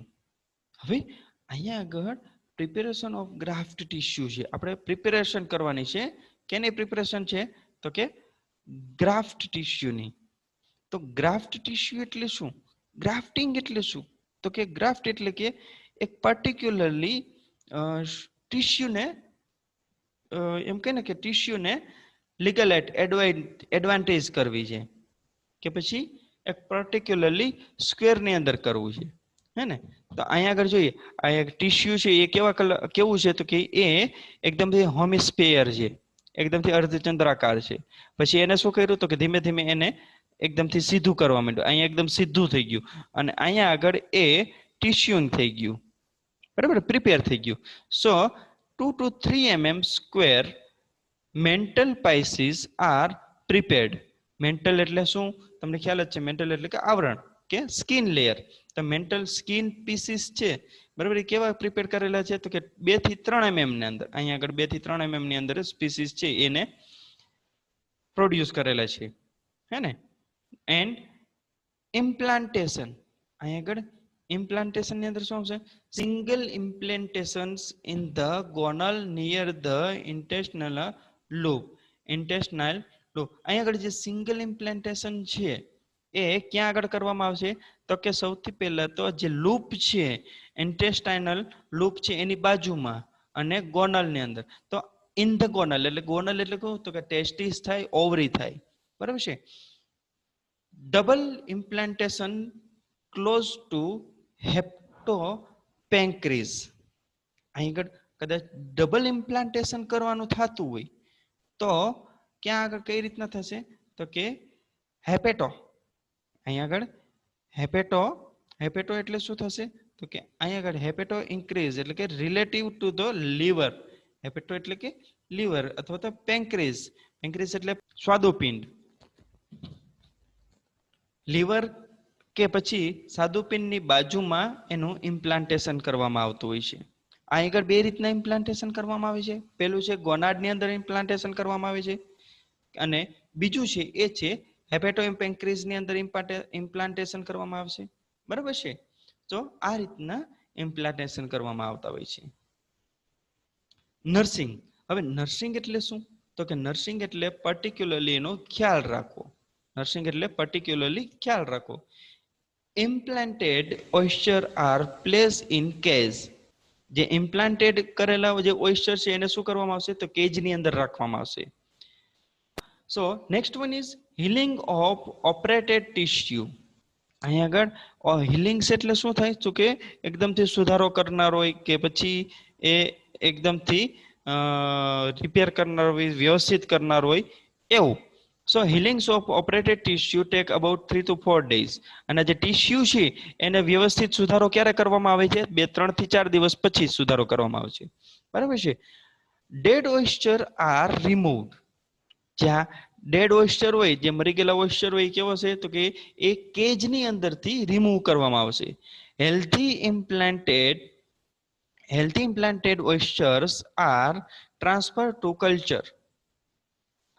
હવે અહીંયા આગળ પ્રિપેરેશન ઓફ ગ્રાફ્ટ ટિશ્યુ છે, આપણે પ્રિપેરેશન કરવાની છે. કેની પ્રિપેરેશન છે? તો કે ગ્રાફ્ટ ટિશ્યુની. તો ગ્રાફ્ટ ટિશ્યુ એટલે શું? ગ્રાફ્ટિંગ એટલે શું? તો કે ગ્રાફ્ટ એટલે કે એક પર્ટિક્યુલરલી ટિશ્યુને એમ કહે ને કે ટિશ્યુને લીગલ એડવાન્ટેજ કરવી છે, કે પછી એક પર્ટિક્યુલરલી સ્ક્વેરની અંદર કરવું છે, હે ને? તો અહીંયા આગળ જોઈએ આ એક ટિશ્યુ છે એ કેવું છે? તો કે એ એકદમથી હોમિસ્ફિયર છે, એકદમથી અર્ધચંદ્રાકાર છે. પછી એને શું કર્યું? તો કે ધીમે ધીમે એને એકદમથી સીધું કરવા માંડ્યું. અહીંયા એકદમ સીધું થઈ ગયું અને અહીંયા આગળ એ ટિશ્યુ થઈ ગયું. બરાબર, પ્રિપેર થઈ ગયું. સો 2 to 3 mm square mantle pieces are prepared. Mantle એટલે શું? તમને ખ્યાલ જ છે. મેન્ટલ એટલે કે આવરણ કે સ્કિન લેયર. તો મેન્ટલ સ્કિન પીસીસ છે, બરાબર, એ કેવા પ્રિપેર કરેલા છે? તો કે 2 થી 3 mm ની અંદર, અહીંયા આગળ 2 થી 3 mm ની અંદર સ્પીસીસ છે એને પ્રોડ્યુસ કરેલા છે, હે ને? એન્ડ ઇમ્પ્લાન્ટેશન, અહીંયા આગળ ઇમ્પ્લાન્ટેશન ની અંદર શું છે? Single implantations in the gonad near the intestinal loop. Intestinal loop, અહીંયા આગળ જે સિંગલ ઇમ્પ્લાન્ટેશન છે એ ક્યાં આગળ કરવામાં આવશે? તો કે સૌથી પહેલા તો જે લૂપ છે, ઇન્ટેસ્ટાઇનલ લૂપ છે એની બાજુમાં અને ગોનલ ની અંદર. તો ઇન ધ ગોનલ એટલે ગોનલ એટલે કહું તો કે ટેસ્ટિસ થાય, ઓવરી થાય. બરાબર છે. Double implantation close to hepatopancreas. અહીં આગળ કદાચ ડબલ ઇમ્પ્લાન્ટેશન કરવાનું થતું હોય તો ક્યાં આગળ કઈ રીતના થશે? તો કે હેપેટો. અહીંયા આગળ હેપેટો એટલે શું થશે? તો કે અહીંયા આગળ હેપેટો ઇન્ક્રીઝ એટલે કે રિલેટિવ ટુ ધ લીવર. હેપેટો એટલે કે લીવર અથવા તો પેન્ક્રીઝ. પેન્ક્રીઝ એટલે સ્વાદુપિંડ. લીવર કે પછી સ્વાદુપિંડની બાજુમાં એનું ઇમ્પ્લાન્ટેશન કરવામાં આવતું હોય છે. અહીં આગળ બે રીતના ઇમ્પ્લાન્ટેશન કરવામાં આવે છે. પહેલું છે ગોનાડની અંદર ઇમ્પ્લાન્ટેશન કરવામાં આવે છે અને બીજું છે એ છે હેપેટોઇમ્પેન્ક્રીઝની અંદર ઇમ્પ્લાન્ટેશન કરવામાં આવશે. બરાબર છે. તો આ રીતના ઇમ્પ્લાન્ટેશન કરવામાં આવતા હોય છે. નર્સિંગ. હવે નર્સિંગ એટલે શું? તો કે નર્સિંગ એટલે પર્ટિક્યુલરલી એનો ખ્યાલ રાખવો. નર્સિંગ એટલે પર્ટિક્યુલરલી ખ્યાલ રાખવો. ઇમ્પ્લાન્ટેડ ઓઇસ્ચર આર પ્લેસ ઇન કેજ. જે ઇમ્પ્લાન્ટેડ કરેલા જે ઓઇસ્ચર છે એને શું કરવામાં આવશે? તો કેજની અંદર રાખવામાં આવશે. So next one is healing of operated tissue. અહીંયા આગળ હિલિંગ્સ એટલે શું થાય? તો કે એકદમથી સુધારો કરનાર હોય કે પછી એ એકદમથી રિપેર કરનાર હોય, વ્યવસ્થિત કરનાર હોય એવું. So healings of operated tissue take about 3 to 4 days. અને જે ટિશ્યુ છે એને વ્યવસ્થિત સુધારો ક્યારે કરવામાં આવે છે? 3 થી 4 દિવસ પછી સુધારો કરવામાં આવે છે. બરાબર છે. Dead oyster are removed. જ્યાં ડેડ ઓઇસ્ચર હોય, જે મરી ગયેલા ઓઇસ્ચર હોય, કેવો છે? તો કે એ કેજની અંદરથી રિમૂવ કરવામાં આવશે. Healthy implanted oysters are transfer to culture.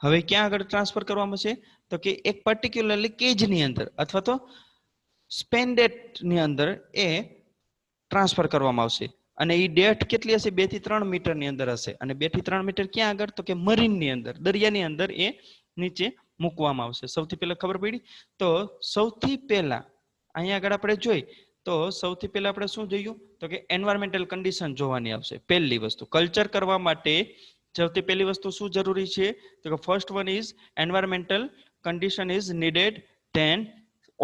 હવે ક્યાં આગળ ટ્રાન્સફર કરવામાં છે? તો કે એક પર્ટિક્યુલરલી કેજની અંદર અથવા તો સ્પેન્ડેટની અંદર એ ટ્રાન્સફર કરવામાં આવશે. અને એ ડેપ્થ કેટલી હશે? 2 થી 3 મીટરની અંદર હશે. અને 2 થી 3 મીટર ક્યાં આગળ? તો કે મરીનની અંદર, દરિયાની અંદર એ નીચે મૂકવામાં આવશે. સૌથી પહેલા ખબર પડી? તો સૌથી પહેલા અહીંયા આગળ આપણે જોઈ તો સૌથી પહેલા આપણે શું જોયું? તો કે એન્વાયરમેન્ટલ કન્ડિશન જોવાની આવશે. પહેલી વસ્તુ કલ્ચર કરવા માટે સૌથી પહેલી વસ્તુ શું જરૂરી છે? તો કે first one is environmental condition is needed. Then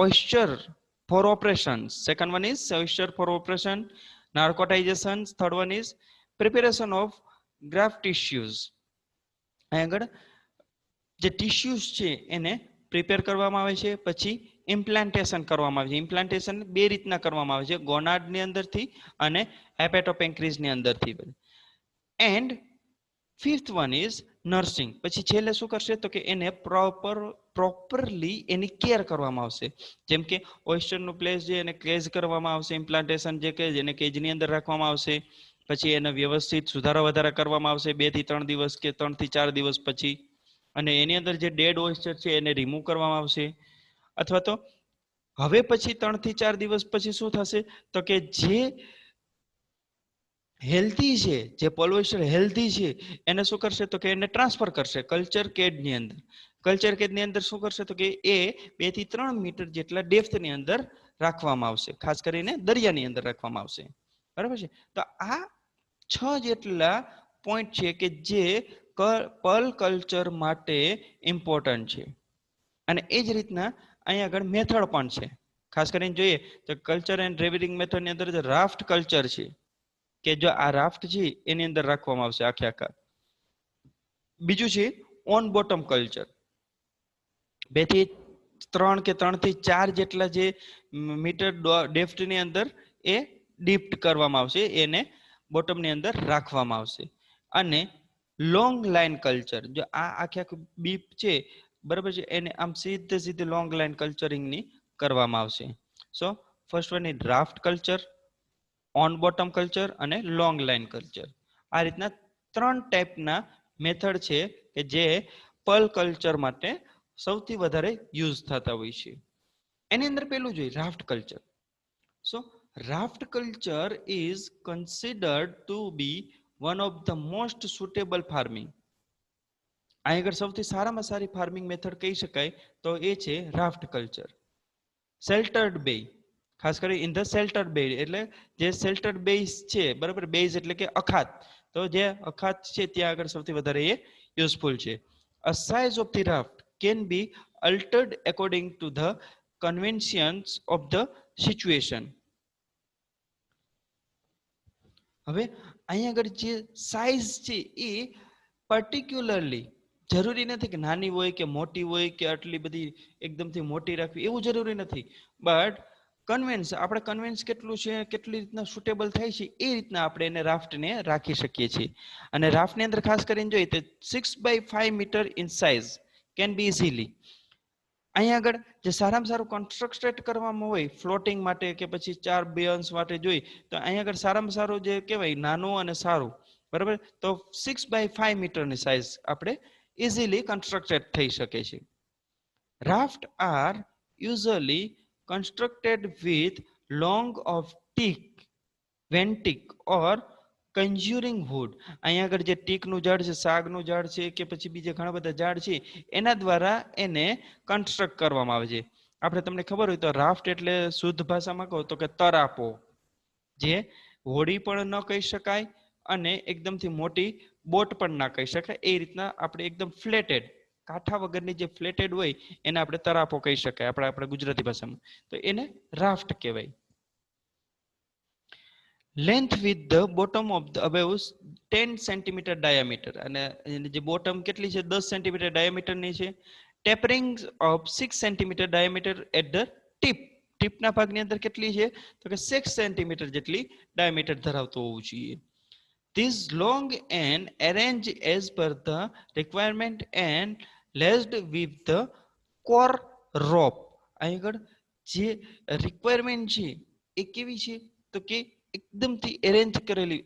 oyster for operation. Second one is oyster for operation. Narcotization. Third one is preparation of graft tissues. અહીં આગળ જે ટિશ્યુઝ છે એને પ્રિપેર કરવામાં આવે છે. પછી ઇમ્પ્લાન્ટેશન કરવામાં આવે છે. ઇમ્પ્લાન્ટેશન બે રીતના કરવામાં આવે છે, ગોનાડની અંદરથી અને હેપેટોપેન્ક્રીઝની અંદરથી. And fifth one is nursing. પછી છેલ્લે શું કરશે? તો કે એને પ્રોપરલી એની કેર કરવામાં આવશે. જેમ કે ઓઇસ્ચરનું પ્લેસ છે એને કેજ કરવામાં આવશે. ઇમ્પ્લાન્ટેશન જે કે જેને કેજની અંદર રાખવામાં આવશે. પછી એને વ્યવસ્થિત સુધારા વધારા કરવામાં આવશે 2 થી 3 દિવસ કે 3 થી 4 દિવસ પછી. અને એની અંદર જે ડેડ ઓઇસ્ચર છે એને રિમૂવ કરવામાં આવશે. અથવા તો હવે પછી 3 થી 4 દિવસ પછી શું થશે? તો કે જે હેલ્ધી છે, જે પોલ્યુશન હેલ્ધી છે એને શું કરશે? તો કે એને ટ્રાન્સફર કરશે કલ્ચર કેડની અંદર. કલ્ચર કેડની અંદર શું કરશે? તો કે એ 2 થી 3 મીટર જેટલા ડેપ્થની અંદર રાખવામાં આવશે. ખાસ કરીને દરિયાની અંદર રાખવામાં આવશે. બરાબર છે. તો આ 6 જેટલા પોઈન્ટ છે કે જે પર્લ કલ્ચર માટે ઇમ્પોર્ટન્ટ છે. અને એ જ રીતના અહીંયા આગળ મેથડ પણ છે. ખાસ કરીને જોઈએ તો કલ્ચર એન્ડ રેવરિંગ મેથડની અંદર જે રાફ્ટ કલ્ચર છે કે જો આ રાફ્ટ છે એની અંદર રાખવામાં આવશે આખે આખા. બીજું છે ઓન બોટમ કલ્ચર. 2 થી 3 કે 3 થી 4 જેટલા જે મીટર ડેપ્થની અંદર એ ડીપ્ટ કરવામાં આવશે, એને બોટમની અંદર રાખવામાં આવશે. અને લોંગ લાઇન કલ્ચર, જો આ આખે આખું બીપ છે બરાબર છે, એને આમ સીધે લોંગ લાઇન કલ્ચરિંગની કરવામાં આવશે. So first one is draft culture, on bottom culture અને લોંગ લાઇન કલ્ચર. આ રીતના 3 ટાઈપના મેથડ છે કે જે પર્લ કલ્ચર માટે સૌથી વધારે યુઝ થતા હોય છે. એની અંદર પેલું જોઈએ raft culture. So raft culture is considered to be one of the most suitable farming. અહીં આગળ સૌથી સારામાં સારી ફાર્મિંગ મેથડ કહી શકાય તો એ છે રાફ્ટ કલ્ચર. શેલ્ટર્ડ બે, ખાસ કરી ઇન ધ શેલ્ટર્ડ બે, એટલે જે શેલ્ટર્ડ બેઝ છે બરાબર, બેઝ એટલે કે અખાત, તો જે અખાત છે ત્યાં આગળ સૌથી વધારે એ યુઝફુલ છે. A size of the raft can be altered according to the conventions of the situation. હવે અહીં આગળ જે સાઇઝ છે એ પર્ટિક્યુલરલી જરૂરી નથી કે નાની હોય કે મોટી હોય કે આટલી બધી એકદમથી મોટી રાખવી, એવું જરૂરી નથી. બટ કન્વેન્સ, આપણે કન્વેન્સ કેટલું છે, કેટલી રીતના સુટેબલ થાય છે એ રીતના આપણે એને રાફ્ટને રાખી શકીએ છીએ. અને રાફ્ટની અંદર ખાસ કરીને જોઈએ તો 6 by 5 metre in size can be easily. અહીંયા આગળ જે સારામાં સારું કન્સ્ટ્રક્ટેડ કરવામાં હોય ફ્લોટિંગ માટે કે પછી 4 બેઅન્સ માટે જોઈ તો અહીંયા આગળ સારામાં સારું જે કહેવાય નાનું અને સારું, બરાબર, તો 6x5 મીટરની સાઇઝ આપણે ઇઝીલી કન્સ્ટ્રક્ટેડ થઈ શકે છે. Raft are usually constructed with long of teak, વેન્ટિક ઓર કન્જ્યુરિંગ વુડ. અહીંયા આગળ જે ટીકનું ઝાડ છે, સાગનું ઝાડ છે કે પછી બીજા ઘણા બધા ઝાડ છે એના દ્વારા એને કન્સ્ટ્રક્ટ કરવામાં આવે છે. આપણે તમને ખબર હોય તો રાફ્ટ એટલે શુદ્ધ ભાષામાં કહો તો કે તરાપો, જે હોડી પણ ન કહી શકાય અને એકદમથી મોટી બોટ પણ ના કહી શકાય. એ રીતના આપણે એકદમ ફ્લેટેડ, કાંઠા વગરની જે ફ્લેટેડ હોય એને આપણે તરાપો કહી શકાય આપણે ગુજરાતી ભાષામાં, તો એને રાફ્ટ કહેવાય. Length with the bottom of the above 10 centimetre diameter, અને જે બોટમ કેટલી છે 10 સેન્ટીમીટર ડાયામીટરની છે. Tapering of 6 centimetre diameter at the tip, ટીપના ભાગની અંદર કેટલી છે તો કે 6 સેન્ટીમીટર જેટલી ડાયામીટર ધરાવતો હોવું જોઈએ. This long and arranged as per the requirement and laced with the core rope. અહીં આગળ જે રિક્વાયરમેન્ટ છે એ કેવી છે તો કે એકદમથી એરેન્જ કરેલી.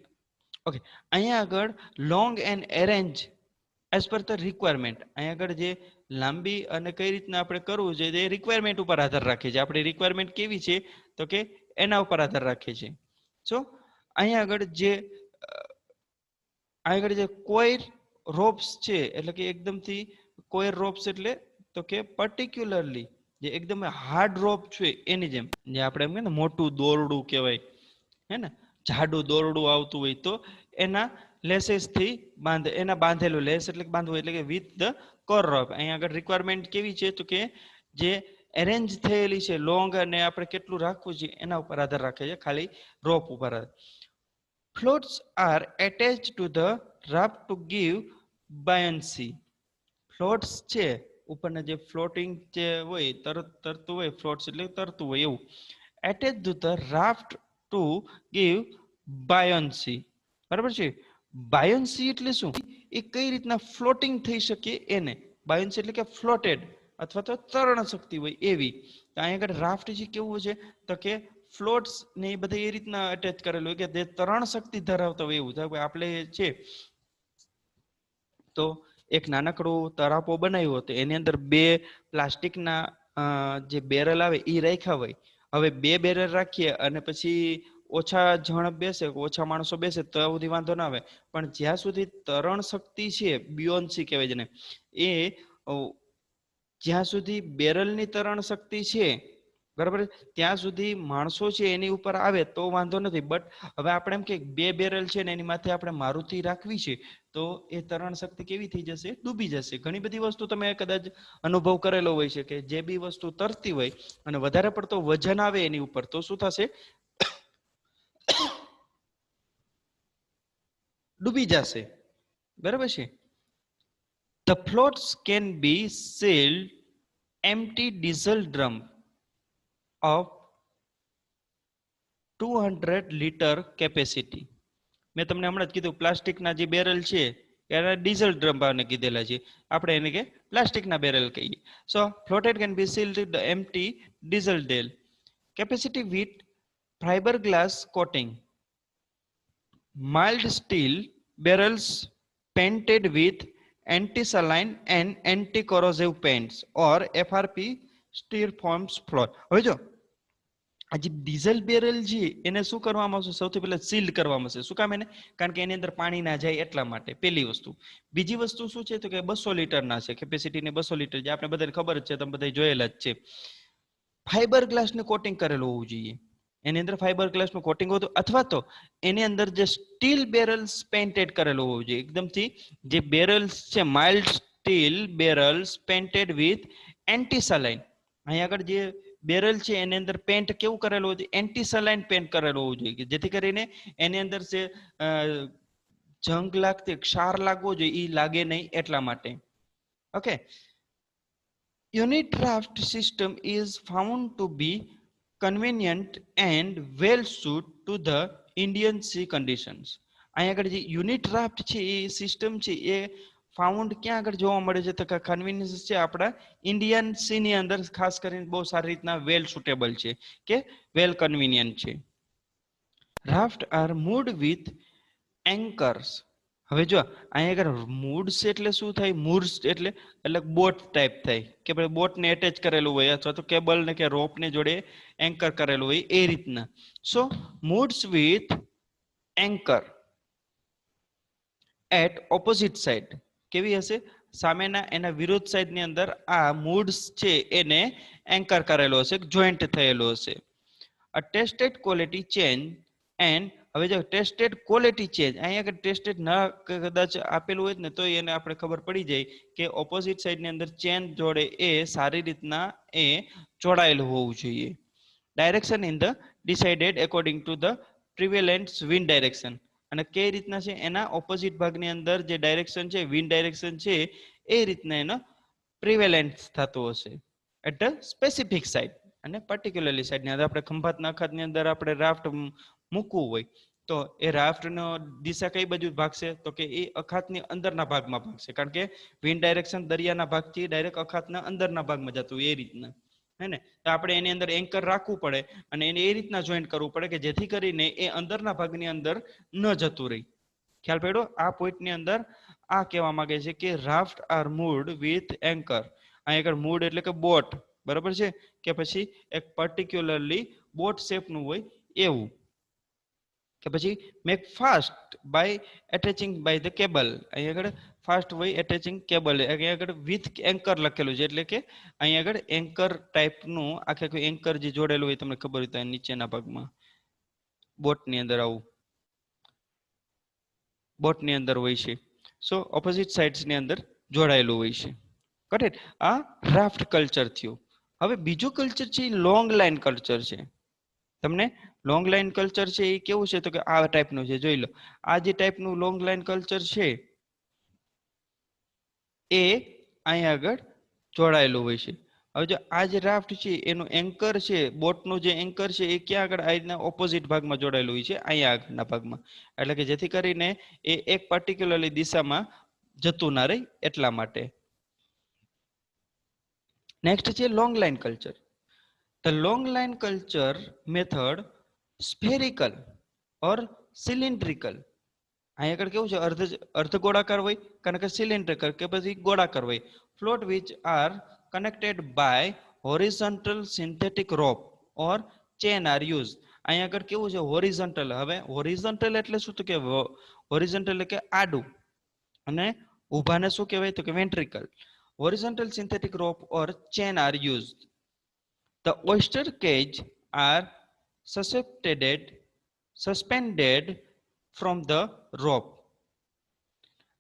ઓકે, અહીંયા આગળ long and arrange as per the requirement, અહીંયા આગળ જે લાંબી અને કઈ રીતના આપણે કરવું છે એ રિક્વાયરમેન્ટ ઉપર આધાર રાખે છે. આપણી રિક્વાયરમેન્ટ કેવી છે તો કે એના ઉપર આધાર રાખે છે. સો અહીંયા આગળ જે કોઈર રોપ્સ છે એટલે કે એકદમથી કોઈર રોપ્સ એટલે તો કે પર્ટિક્યુલરલી જે એકદમ હાર્ડ રોપ છે એની જેમ, જે આપણે એમ કે ને મોટું દોરડું કહેવાય, હે ને, જાડું દોરડું આવતું હોય તો એના લેસીસ થી એના બાંધેલું, લેસ એટલે બાંધવું એટલે કે વિથ ધ કોર રોપ. અહીંયા આગળ રિક્વાયરમેન્ટ કેવી છે તો કે જે એરેન્જ થયેલી છે લોંગ અને આપણે કેટલું રાખવું છે એના ઉપર આધાર રાખે છે, ખાલી રોપ ઉપર. Floats are attached to the raft to give buoyancy. Floats છે ઉપરના જે ફ્લોટિંગ જે હોય તરતું હોય, ફ્લોટ્સ એટલે તરતું હોય એવું, attached to the raft to give buoyancy. બરાબર છે. બાયોન્સી એટલે શું? એ કઈ રીતના ફ્લોટિંગ થઈ શકે એને. બાયોન્સી એટલે કે ફ્લોટેડ અથવા તો તરણ શક્તિ હોય એવી. તો અહીંયા આગળ રાફ્ટ જે કેવું છે તો કે ફ્લોટ્સ ને એ બધા એ રીતના અટેચ કરેલું હોય કે જે તરણ શક્તિ ધરાવતા હોય એવું. આપણે છે તો એક નાનકડું તરાપો બનાવ્યો હતો, એની અંદર 2 પ્લાસ્ટિકના જે બેરલ આવે એ રાખ્યા હોય. હવે 2 બેરલ રાખીએ અને પછી ઓછા જણ બેસે, ઓછા માણસો બેસે તો સુધી વાંધો ના આવે, પણ જ્યાં સુધી તરણ શક્તિ છે, બિયોન્સી કહેવાય છે ને, એ જ્યાં સુધી બેરલની તરણ શક્તિ છે, બરાબર, ત્યાં સુધી માણસો છે એની ઉપર આવે તો વાંધો નથી. બટ હવે આપણે એમ કે 2 બેરલ છે ને એની માથે આપણે મારુતિ રાખવી છે તો એ તરણ શક્તિ કેવી થઈ જશે? ડૂબી જશે. ઘણી બધી વસ્તુ તમે કદાચ અનુભવ કરેલો હોય છે કે જે બી વસ્તુ તરતી હોય અને વધારે પડતો વજન આવે એની ઉપર તો શું થશે? ડૂબી જશે. બરાબર છે. The floats can be sealed empty diesel drum of 200 liter capacity. મેં તમને હમણાં જ કીધું પ્લાસ્ટિકના જે બેરલ છે એને ડીઝલ ડ્રમ ભાવને કીધેલા છે, આપણે એને કે પ્લાસ્ટિકના બેરલ કહીએ. સો floated can be sealed the empty diesel dell capacity with fiberglass coating. Mild steel barrels painted with anti-saline and anti-corrosive paints or FRP styrofoam float. હવે જો આ જે ડીઝલ બેરલ છે એને શું કરવામાં આવશે? સૌથી પહેલા સીલ કરવામાં આવશે. શું કામ એને? કારણ કે એની અંદર પાણી ના જાય એટલા માટે, પહેલી વસ્તુ. બીજી વસ્તુ શું છે તો કે 200 લીટરના છે, કેપેસિટી ને 200 લીટર, જે આપણે બધાને ખબર જ છે, તમે બધા જોયેલા જ છે. ફાઈબર ગ્લાસનું કોટિંગ કરેલું હોવું જોઈએ. એની અંદર ફાઈબર ગ્લાસનું કોટિંગ હોતું, અથવા તો એની અંદર જે સ્ટીલ બેરલ્સ પેઇન્ટેડ કરેલું હોવું જોઈએ. એકદમથી જે બેરલ્સ છે mild steel barrels painted with anti saline. અહીંયા આગળ જે બેરલ છે એની અંદર પેન્ટ કેવું કરેલું હોય? એન્ટી સલાઇન પેન્ટ કરેલું હોવું જોઈએ, જેથી કરીને એની અંદર જે જંગ લાગતી, ક્ષાર લાગવો જોઈએ એ લાગે નહીં એટલા માટે. Okay. Unit raft system is found to be convenient and well suited to the Indian sea conditions. અહીંયા આગળ જે યુનિટ રાફ્ટ છે એ સિસ્ટમ છે એ ફાઉન્ડ ક્યાં આગળ જોવા મળે છે? તો કે કન્વીનિયન્સ છે આપણા ઇન્ડિયન સી ની અંદર ખાસ કરીને બહુ સારી રીતના વેલ સુટેબલ છે કે વેલ કન્વીનિયન્ટ છે. Raft are moored with anchors. હવે જો અહીંયા આગળ મૂડ્સ એટલે શું થાય? મૂડ્સ એટલે બોટ ટાઈપ થાય કે ભાઈ બોટને એટેચ કરેલું હોય અથવા તો કેબલ ને કે રોપ ને જોડે એન્કર કરેલું હોય એ રીતના. So moors with anchor at opposite side. કેવી હશે? સામેના એના વિરુદ્ધ સાઈડની અંદર આ મૂડ્સ છે એને એન્કર કરેલો હશે, જોઈન્ટ થયેલો હશે. અ ટેસ્ટેડ ક્વોલિટી ચેન્જ એન્ડ હવે જો ટેસ્ટેડ ક્વોલિટી ચેન્જ અહીંયા ટેસ્ટેડ ના કદાચ આપેલું હોય ને તો એને આપણે ખબર પડી જાય કે ઓપોઝિટ સાઈડની અંદર ચેન જોડે એ સારી રીતના એ જોડાયેલું હોવું જોઈએ. Direction in the decided according to the prevalent wind direction. અને કઈ રીતના છે? એના ઓપોઝિટ ભાગની અંદર જે ડાયરેક્શન છે, વિન્ડ ડાયરેક્શન છે, એ રીતના એનો પ્રિવેલન્ટ થતું હશે એટ ધ સ્પેસિફિક સાઇડ. અને પર્ટિક્યુલરલી સાઇડની અંદર આપણે ખંભાતના અખાતની અંદર આપણે રાફ્ટ મૂકવું હોય તો એ રાફ્ટનો દિશા કઈ બાજુ ભાગશે? તો કે એ અખાતની અંદરના ભાગમાં ભાગશે, કારણ કે વિન્ડ ડાયરેક્શન દરિયાના ભાગથી ડાયરેક્ટ અખાતના અંદરના ભાગમાં જતું એ રીતના હે ને. તો આપણે એની અંદર એન્કર રાખવું પડે અને એને એ રીતના જોઈન્ટ કરવું પડે કે જેથી કરીને એ અંદરના ભાગની અંદર ન જતું રહે. ખ્યાલ પડ્યો? આ પોઈન્ટની અંદર આ કહેવા માંગે છે કે raft are moored with anchor. અહીં આગળ મૂડ એટલે કે બોટ, બરાબર છે? કે પછી એક પર્ટિક્યુલરલી બોટ શેપનું હોય એવું. કે પછી make fast by attaching by the cable. અહીં આગળ ફાસ્ટ હોય એટેચિંગ કેબલ. અહીં આગળ વિથ એન્કર લખેલું છે એટલે કે અહીં આગળ એન્કર ટાઈપનું આખે કોઈ એન્કર જે જોડેલું હોય તમને ખબર હોય તો નીચેના ભાગમાં બોટની અંદર આવું બોટની અંદર હોય છે. સો ઓપોઝિટ સાઇડ્સની અંદર જોડાયેલું હોય છે. કરેક્ટ? આ રાફ્ટ કલ્ચર થયું. હવે બીજું કલ્ચર છે એ લોંગ લાઇન કલ્ચર છે. તમને લોંગ લાઇન કલ્ચર છે એ કેવું છે? તો કે આ ટાઈપનું છે. જોઈ લો, આ જે ટાઈપનું લોંગ લાઇન કલ્ચર છે એ અહીંયા આગળ જોડાયેલું હોય છે. હવે જો આ જે રાફ્ટ છે એનું એન્કર છે, બોટનું જે એન્કર છે એ ક્યાં આગળ? આ રીતના ઓપોઝિટ ભાગમાં જોડાયેલું હોય છે, અહીંયા આગળના ભાગમાં. એટલે કે જેથી કરીને એ એક પર્ટિક્યુલરલી દિશામાં જતું ના રહે એટલા માટે. નેક્સ્ટ છે long line culture. The long line culture method spherical or cylindrical. અહીં આગળ કેવું છે? અર્ધ ગોળાકાર હોય, કારણ કે સિલિન્ડ્રિકલ કે પછી ગોળાકાર હોય. Float which are connected by horizontal synthetic rope or chain are used. અહીં આગળ કેવું છે? હોરિઝોન્ટલ. હવે હોરિઝોન્ટલ એટલે શું? તો કે હોરિઝોન્ટલ એટલે કે આડું અને ઊભાને શું કહેવાય? તો કે ventricle. Horizontal synthetic rope or chain are used. The oyster cage are suspended from the rope.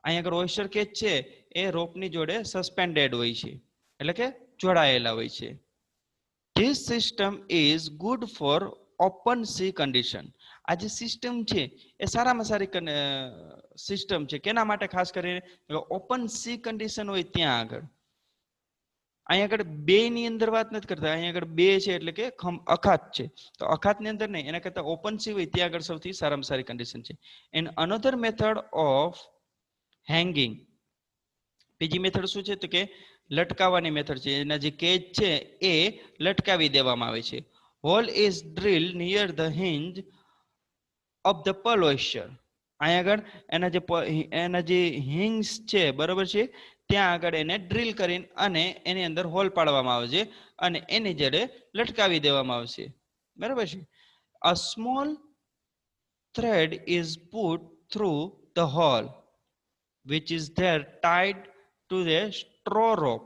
અહીં આગળ oyster cage છે એ રોપની જોડે સસ્પેન્ડેડ હોય છે એટલે કે જોડાયેલા હોય છે. This system is good for open sea condition. આ જે સિસ્ટમ છે એ સારામાં સારી સિસ્ટમ છે. કેના માટે? ખાસ કરીને ઓપન સી કન્ડિશન હોય ત્યાં આગળ. અહીંયા આગળ બે ની અંદર વાત નથી કરતા. અહીંયા આગળ બે છે એટલે કે અખાત છે, તો અખાતની અંદર નહીં, એના કરતા ઓપન સી હોય ત્યાં આગળ સૌથી સારામાં સારી કન્ડિશન છે. And another method of hanging. બીજી મેથડ શું છે? તો કે લટકાવવાની મેથડ છે. એના જે કેજ છે એ લટકાવી દેવામાં આવે છે. Hole is drill near the hinge of the pearl oyster. અહીંયા આગળ એના જે હિંગ્સ છે, બરોબર છે, ત્યાં આગળ એને ડ્રિલ કરીને અને એની અંદર હોલ પાડવામાં આવે છે અને એની જડે લટકાવી દેવામાં આવશે, બરાબર છે. A small thread is put through the hole which is there tied to the straw rope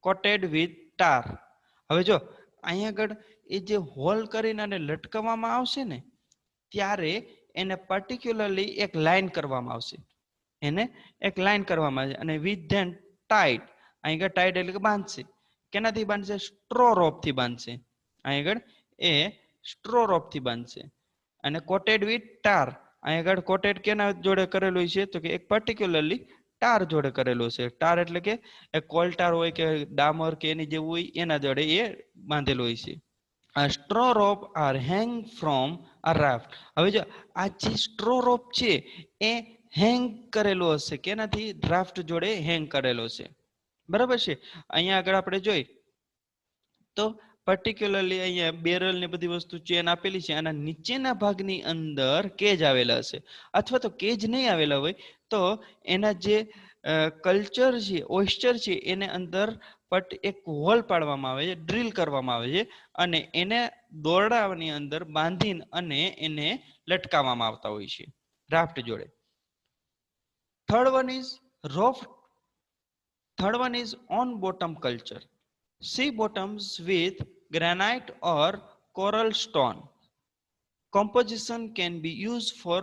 coated with tar. હવે જો અહીંયા આગળ એ જે હોલ કરીને અને લટકાવવામાં આવશે ને ત્યારે એને પર્ટિક્યુલરલી એક લાઈન કરવામાં આવશે, એને એક લાઈન કરવામાં આવશે અને વિથ ધેન ટાઈડ. અહીં આગળ ટાઈડ એટલે કે બાંધશે. કેનાથી બાંધશે? સ્ટ્રો રોપથી બાંધશે. અહીં આગળ એ સ્ટ્રો રોપથી બાંધશે અને કોટેડ વિથ ટાર. અહીં આગળ કોટેડ કેના જોડે કરેલું છે? તો કે એક પર્ટિક્યુલરલી ટાર જોડે કરેલું છે. ટાર એટલે કે એક કોલટાર હોય કે ડામર કે એની જેવું હોય એના જોડે એ બાંધેલું હોય છે. A straw rope are hang from a raft. હવે જો આ જે સ્ટ્રો રોપ છે એ હેંગ કરેલો હશે, કેનાથી? ડ્રાફ્ટ જોડે હેંગ કરેલો છે, બરાબર છે. અહીંયા આગળ આપણે જોઈ તો પર્ટિક્યુલરલી અહીંયા બેરલ ને બધી વસ્તુ ચેન આપેલી છે, આના નીચેના ભાગની અંદર કેજ આવેલા હશે, અથવા તો કેજ નહીં આવેલા હોય તો એના જે કલ્ચર છે, ઓઇસ્ચર છે, એને અંદર એક હોલ પાડવામાં આવે છે, ડ્રીલ કરવામાં આવે છે, અને એને દોરડાની અંદર બાંધીને અને એને લટકાવવામાં આવતા હોય છે ડ્રાફ્ટ જોડે. Third one is rope. Third one is on bottom culture. Sea bottoms with granite or coral stone composition can be used for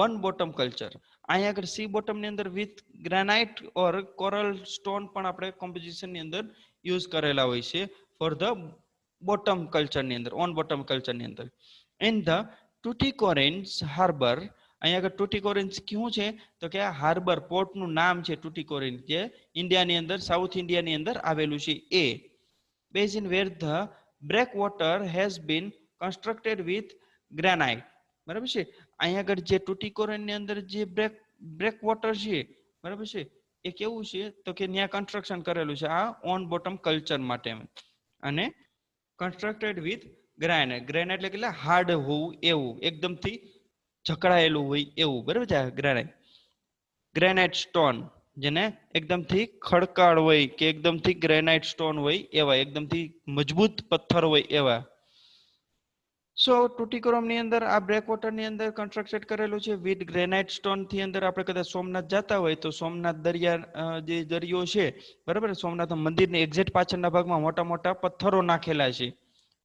one bottom culture. અહીંયા આગળ સી બોટમ ની અંદર with granite or coral stone પણ આપણે composition ની અંદર use કરેલા હોય છે ફોર ધ બોટમ કલ્ચર ની અંદર, ઓન બોટમ કલ્ચર ની અંદર. ઇન ધ ટુટીકોરિન્સ હાર્બર, અહીંયા આગળ ટુટીકોરિન્સ શું છે તો કે આ હાર્બર પોર્ટનું નામ છે ટુટીકોરિન, જે ઇન્ડિયાની અંદર, સાઉથ ઇન્ડિયાની અંદર આવેલું છે એ basin where the breakwater has been constructed with granite. બરાબર છે. અહીંયા આગળ જે ટુટીકોરિન ની અંદર જે બ્રેકવોટર છે, બરાબર છે, એ કેવું છે તો કે ત્યાં કન્સ્ટ્રક્શન કરેલું છે આ ઓન બોટમ કલ્ચર માટે, અને કન્સ્ટ્રક્ટેડ વિથ ગ્રેનાઇટ. ગ્રેનાઇટ એટલે કેટલા હાર્ડ હોવું એવું, એકદમથી જકડાયેલું હોય એવું, બરાબર છે. ગ્રેનાઇટ, ગ્રેનાઇટ સ્ટોન જેને એકદમથી ખડકાળ હોય કે એકદમથી ગ્રેનાઇટ સ્ટોન હોય એવા, એકદમથી મજબૂત પથ્થર હોય એવા. સો ટુટીકોરમ ની અંદર આ બ્રેકવોટર ની અંદર કન્સ્ટ્રક્ટેડ કરેલું છે વિથ ગ્રેનાઇટ સ્ટોન થી. અંદર આપણે કદાચ સોમનાથ જતા હોય તો સોમનાથ દરિયા જે દરિયો છે, બરાબર, સોમનાથ મંદિરની એક્ઝેક્ટ પાછળના ભાગમાં મોટા મોટા પથ્થરો નાખેલા છે,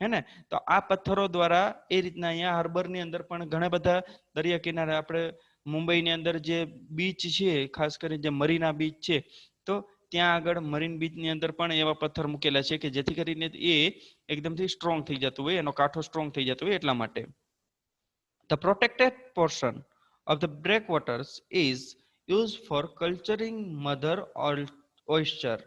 હે ને. તો આ પથ્થરો દ્વારા એ રીતના અહીંયા હાર્બર ની અંદર પણ ઘણા બધા દરિયા કિનારે, આપણે મુંબઈની અંદર જે બીચ છે, ખાસ કરીને જે મરીના બીચ છે, તો ત્યાં આગળ મરીન બીચ ની અંદર પણ એવા પથ્થર મૂકેલા છે કે જેથી કરીને એ એકદમથી સ્ટ્રોંગ થઈ જતું હોય, એનો કાંઠો સ્ટ્રોંગ થઈ જતો હોય એટલા માટે. The protected portion of the breakwaters is used for culturing mother oyster.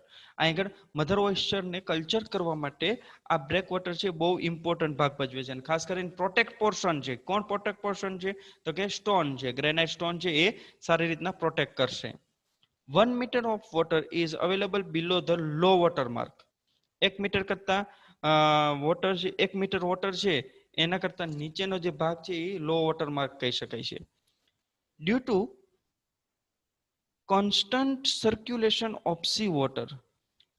અહીં આગળ મધર ઓઇસ્ચર ને કલ્ચર કરવા માટે આ બ્રેકવોટર છે બહુ ઇમ્પોર્ટન્ટ ભાગ ભજવે છે, અને ખાસ કરીને પ્રોટેક્ટ પોર્શન છે. કોણ પ્રોટેક્ટ પોર્શન છે તો કે સ્ટોન છે, ગ્રેનાઇટ સ્ટોન છે, એ સારી રીતના પ્રોટેક્ટ કરશે. 1 meter of water is available below the low water mark. 1 metre કરતા વોટર છે, 1 મીટર વોટર છે એના કરતા નીચેનો જે ભાગ છે એ લો વોટર માર્ક કહી શકાય છે. Due to constant circulation of sea water,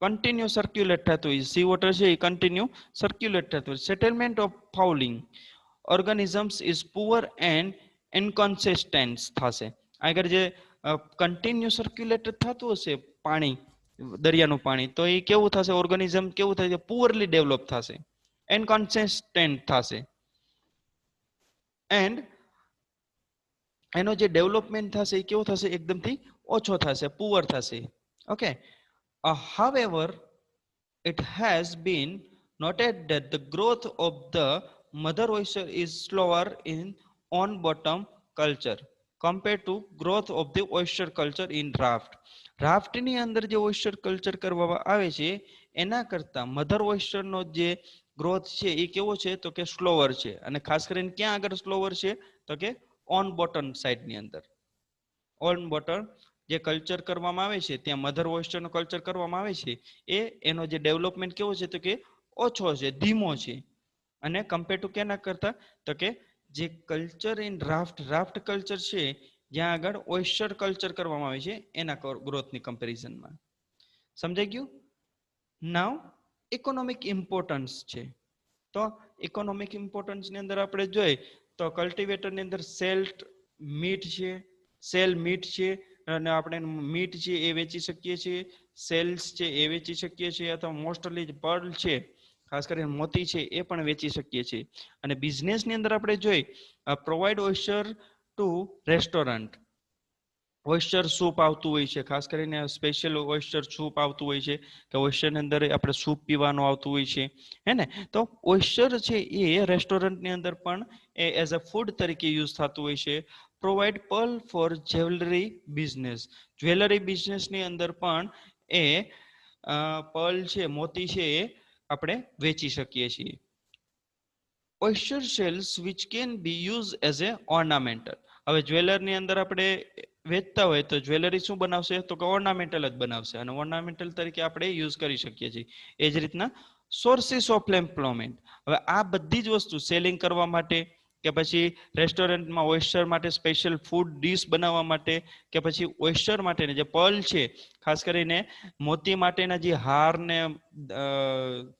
continue circulate થતું હોય, સી વોટર છે એ કન્ટિન્યુ સર્ક્યુલેટ થતું હોય. Settlement of fouling organisms is poor and inconsistent થશે. આગળ જે કન્ટિન્યુ સર્ક્યુલેટ થતું હશે પાણી, દરિયાનું પાણી, તો એ કેવું થશે, ઓર્ગેનિઝમ કેવું થશે, પુઅરલી ડેવલપ થશે, ઇનકન્સિસ્ટન્ટ થશે, એન્ડ એનો જે ડેવલપમેન્ટ થશે એ કેવો થશે, એકદમથી ઓછો થશે, પુઅર થશે. Okay. However, it has been noted that the growth of the mother oyster is slower in on bottom culture compared to growth of the oyster culture in raft. Raft ની અંદર જે ઓઇસ્ટર culture કરવામાં આવે છે એના કરતા mother ઓઇસ્ટર નો જે growth છે એ કેવો છે તો કે સ્લોવર છે. અને ખાસ કરીને ક્યાં આગળ સ્લોવર છે તો કે ઓન બોટમ સાઇડ ની અંદર. ઓન બોટમ જે કલ્ચર કરવામાં આવે છે ત્યાં મધર ઓઇસ્ટર નો કલ્ચર કરવામાં આવે છે એ એનો જે ડેવલપમેન્ટ કેવો છે તો કે ઓછો છે, ધીમો છે. અને કમ્પેર ટુ કેના કરતા તો કે જે culture in raft, raft culture છે જ્યાં આગળ ઓઇસ્ટર કલ્ચર કરવામાં આવે છે એના ગ્રોથની કમ્પેરિઝનમાં. સમજાઈ ગયું? નાવ ઇકોનોમિક ઇમ્પોર્ટન્સ છે. તો ઇકોનોમિક ઇમ્પોર્ટન્સ ની અંદર આપણે જોઈએ તો કલ્ટિવેટર ની અંદર સેલ્ટ મીટ છે, સેલ મીટ છે, અને આપણે મીટ છે એ વેચી શકીએ છીએ, સેલ્સ છે એ વેચી શકીએ છીએ, અથવા મોસ્ટલી પર્લ છે, ખાસ કરીને મોતી છે એ પણ વેચી શકીએ છીએ. અને બિઝનેસ ની અંદર આપણે જોઈ પ્રોવાઈડ ઓઇસ્ટર ટુ રેસ્ટોરન્ટ. ઓઇસ્ટર સૂપ આવતું હોય છે, ખાસ કરીને સ્પેશિયલ ઓઇસ્ટર સૂપ આવતું હોય છે કે ઓઇસ્ટર ની અંદર આપણે સૂપ પીવાનું આવતું હોય છે, હે ને. તો ઓઇસ્ટર છે એ રેસ્ટોરન્ટની અંદર પણ એ એઝ અ ફૂડ તરીકે યુઝ થતું હોય છે. Provide pearl for jewellery business. Jewellery બિઝનેસની અંદર પણ એ પર્લ છે, મોતી છે એ આપણે વેચી શકીએ છીએ. Oyster shells which can be use as a ornamental. હવે જ્વેલરની અંદર આપણે વેચતા હોય તો જ્વેલરી શું બનાવશે તો કે ઓર્નામેન્ટલ જ બનાવશે અને ઓર્નામેન્ટલ તરીકે આપણે યુઝ કરી શકીએ છીએ. એ જ રીતના સોર્સિસ ઓફ એમ્પ્લોયમેન્ટ. હવે આ બધી જ વસ્તુ સેલિંગ કરવા માટે કે પછી રેસ્ટોરન્ટમાં ઓયસ્ટર માટે સ્પેશિયલ ફૂડ ડીશ બનાવવા માટે કે પછી ઓયસ્ટર માટેની જે પર્લ છે ખાસ કરીને મોતી માટેના જે હાર ને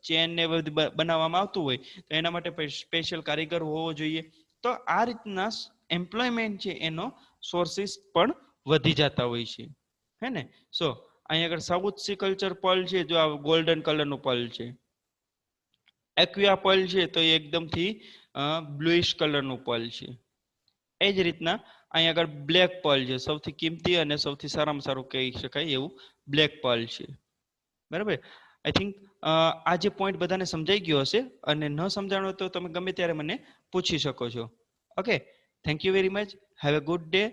ચેન ને બધું બનાવવામાં આવતું હોય તો એના માટે સ્પેશિયલ કારીગર હોવો જોઈએ. તો આ રીતના એમ્પ્લોયમેન્ટ છે એનો સોર્સિસ પણ વધી જતા હોય છે. હે ને? સો અહીંયા આગળ સાઉથ સી કલ્ચર પર્લ છે, જો આ ગોલ્ડન કલરનું પર્લ છે. એક્વિયા પર્લ છે તો એ એકદમથી બ્લુઇશ કલરનું પર્લ છે. એ જ રીતના અહીંયા આગળ બ્લેક પર્લ છે, સૌથી કિંમતી અને સૌથી સારામાં સારું કહી શકાય એવું બ્લેક પર્લ છે. બરાબર? આઈ થિંક આ જે પોઈન્ટ બધાને સમજાઈ ગયો હશે અને ન સમજાણો તો તમે ગમે ત્યારે મને પૂછી શકો છો. Okay, thank you very much. Have a good day.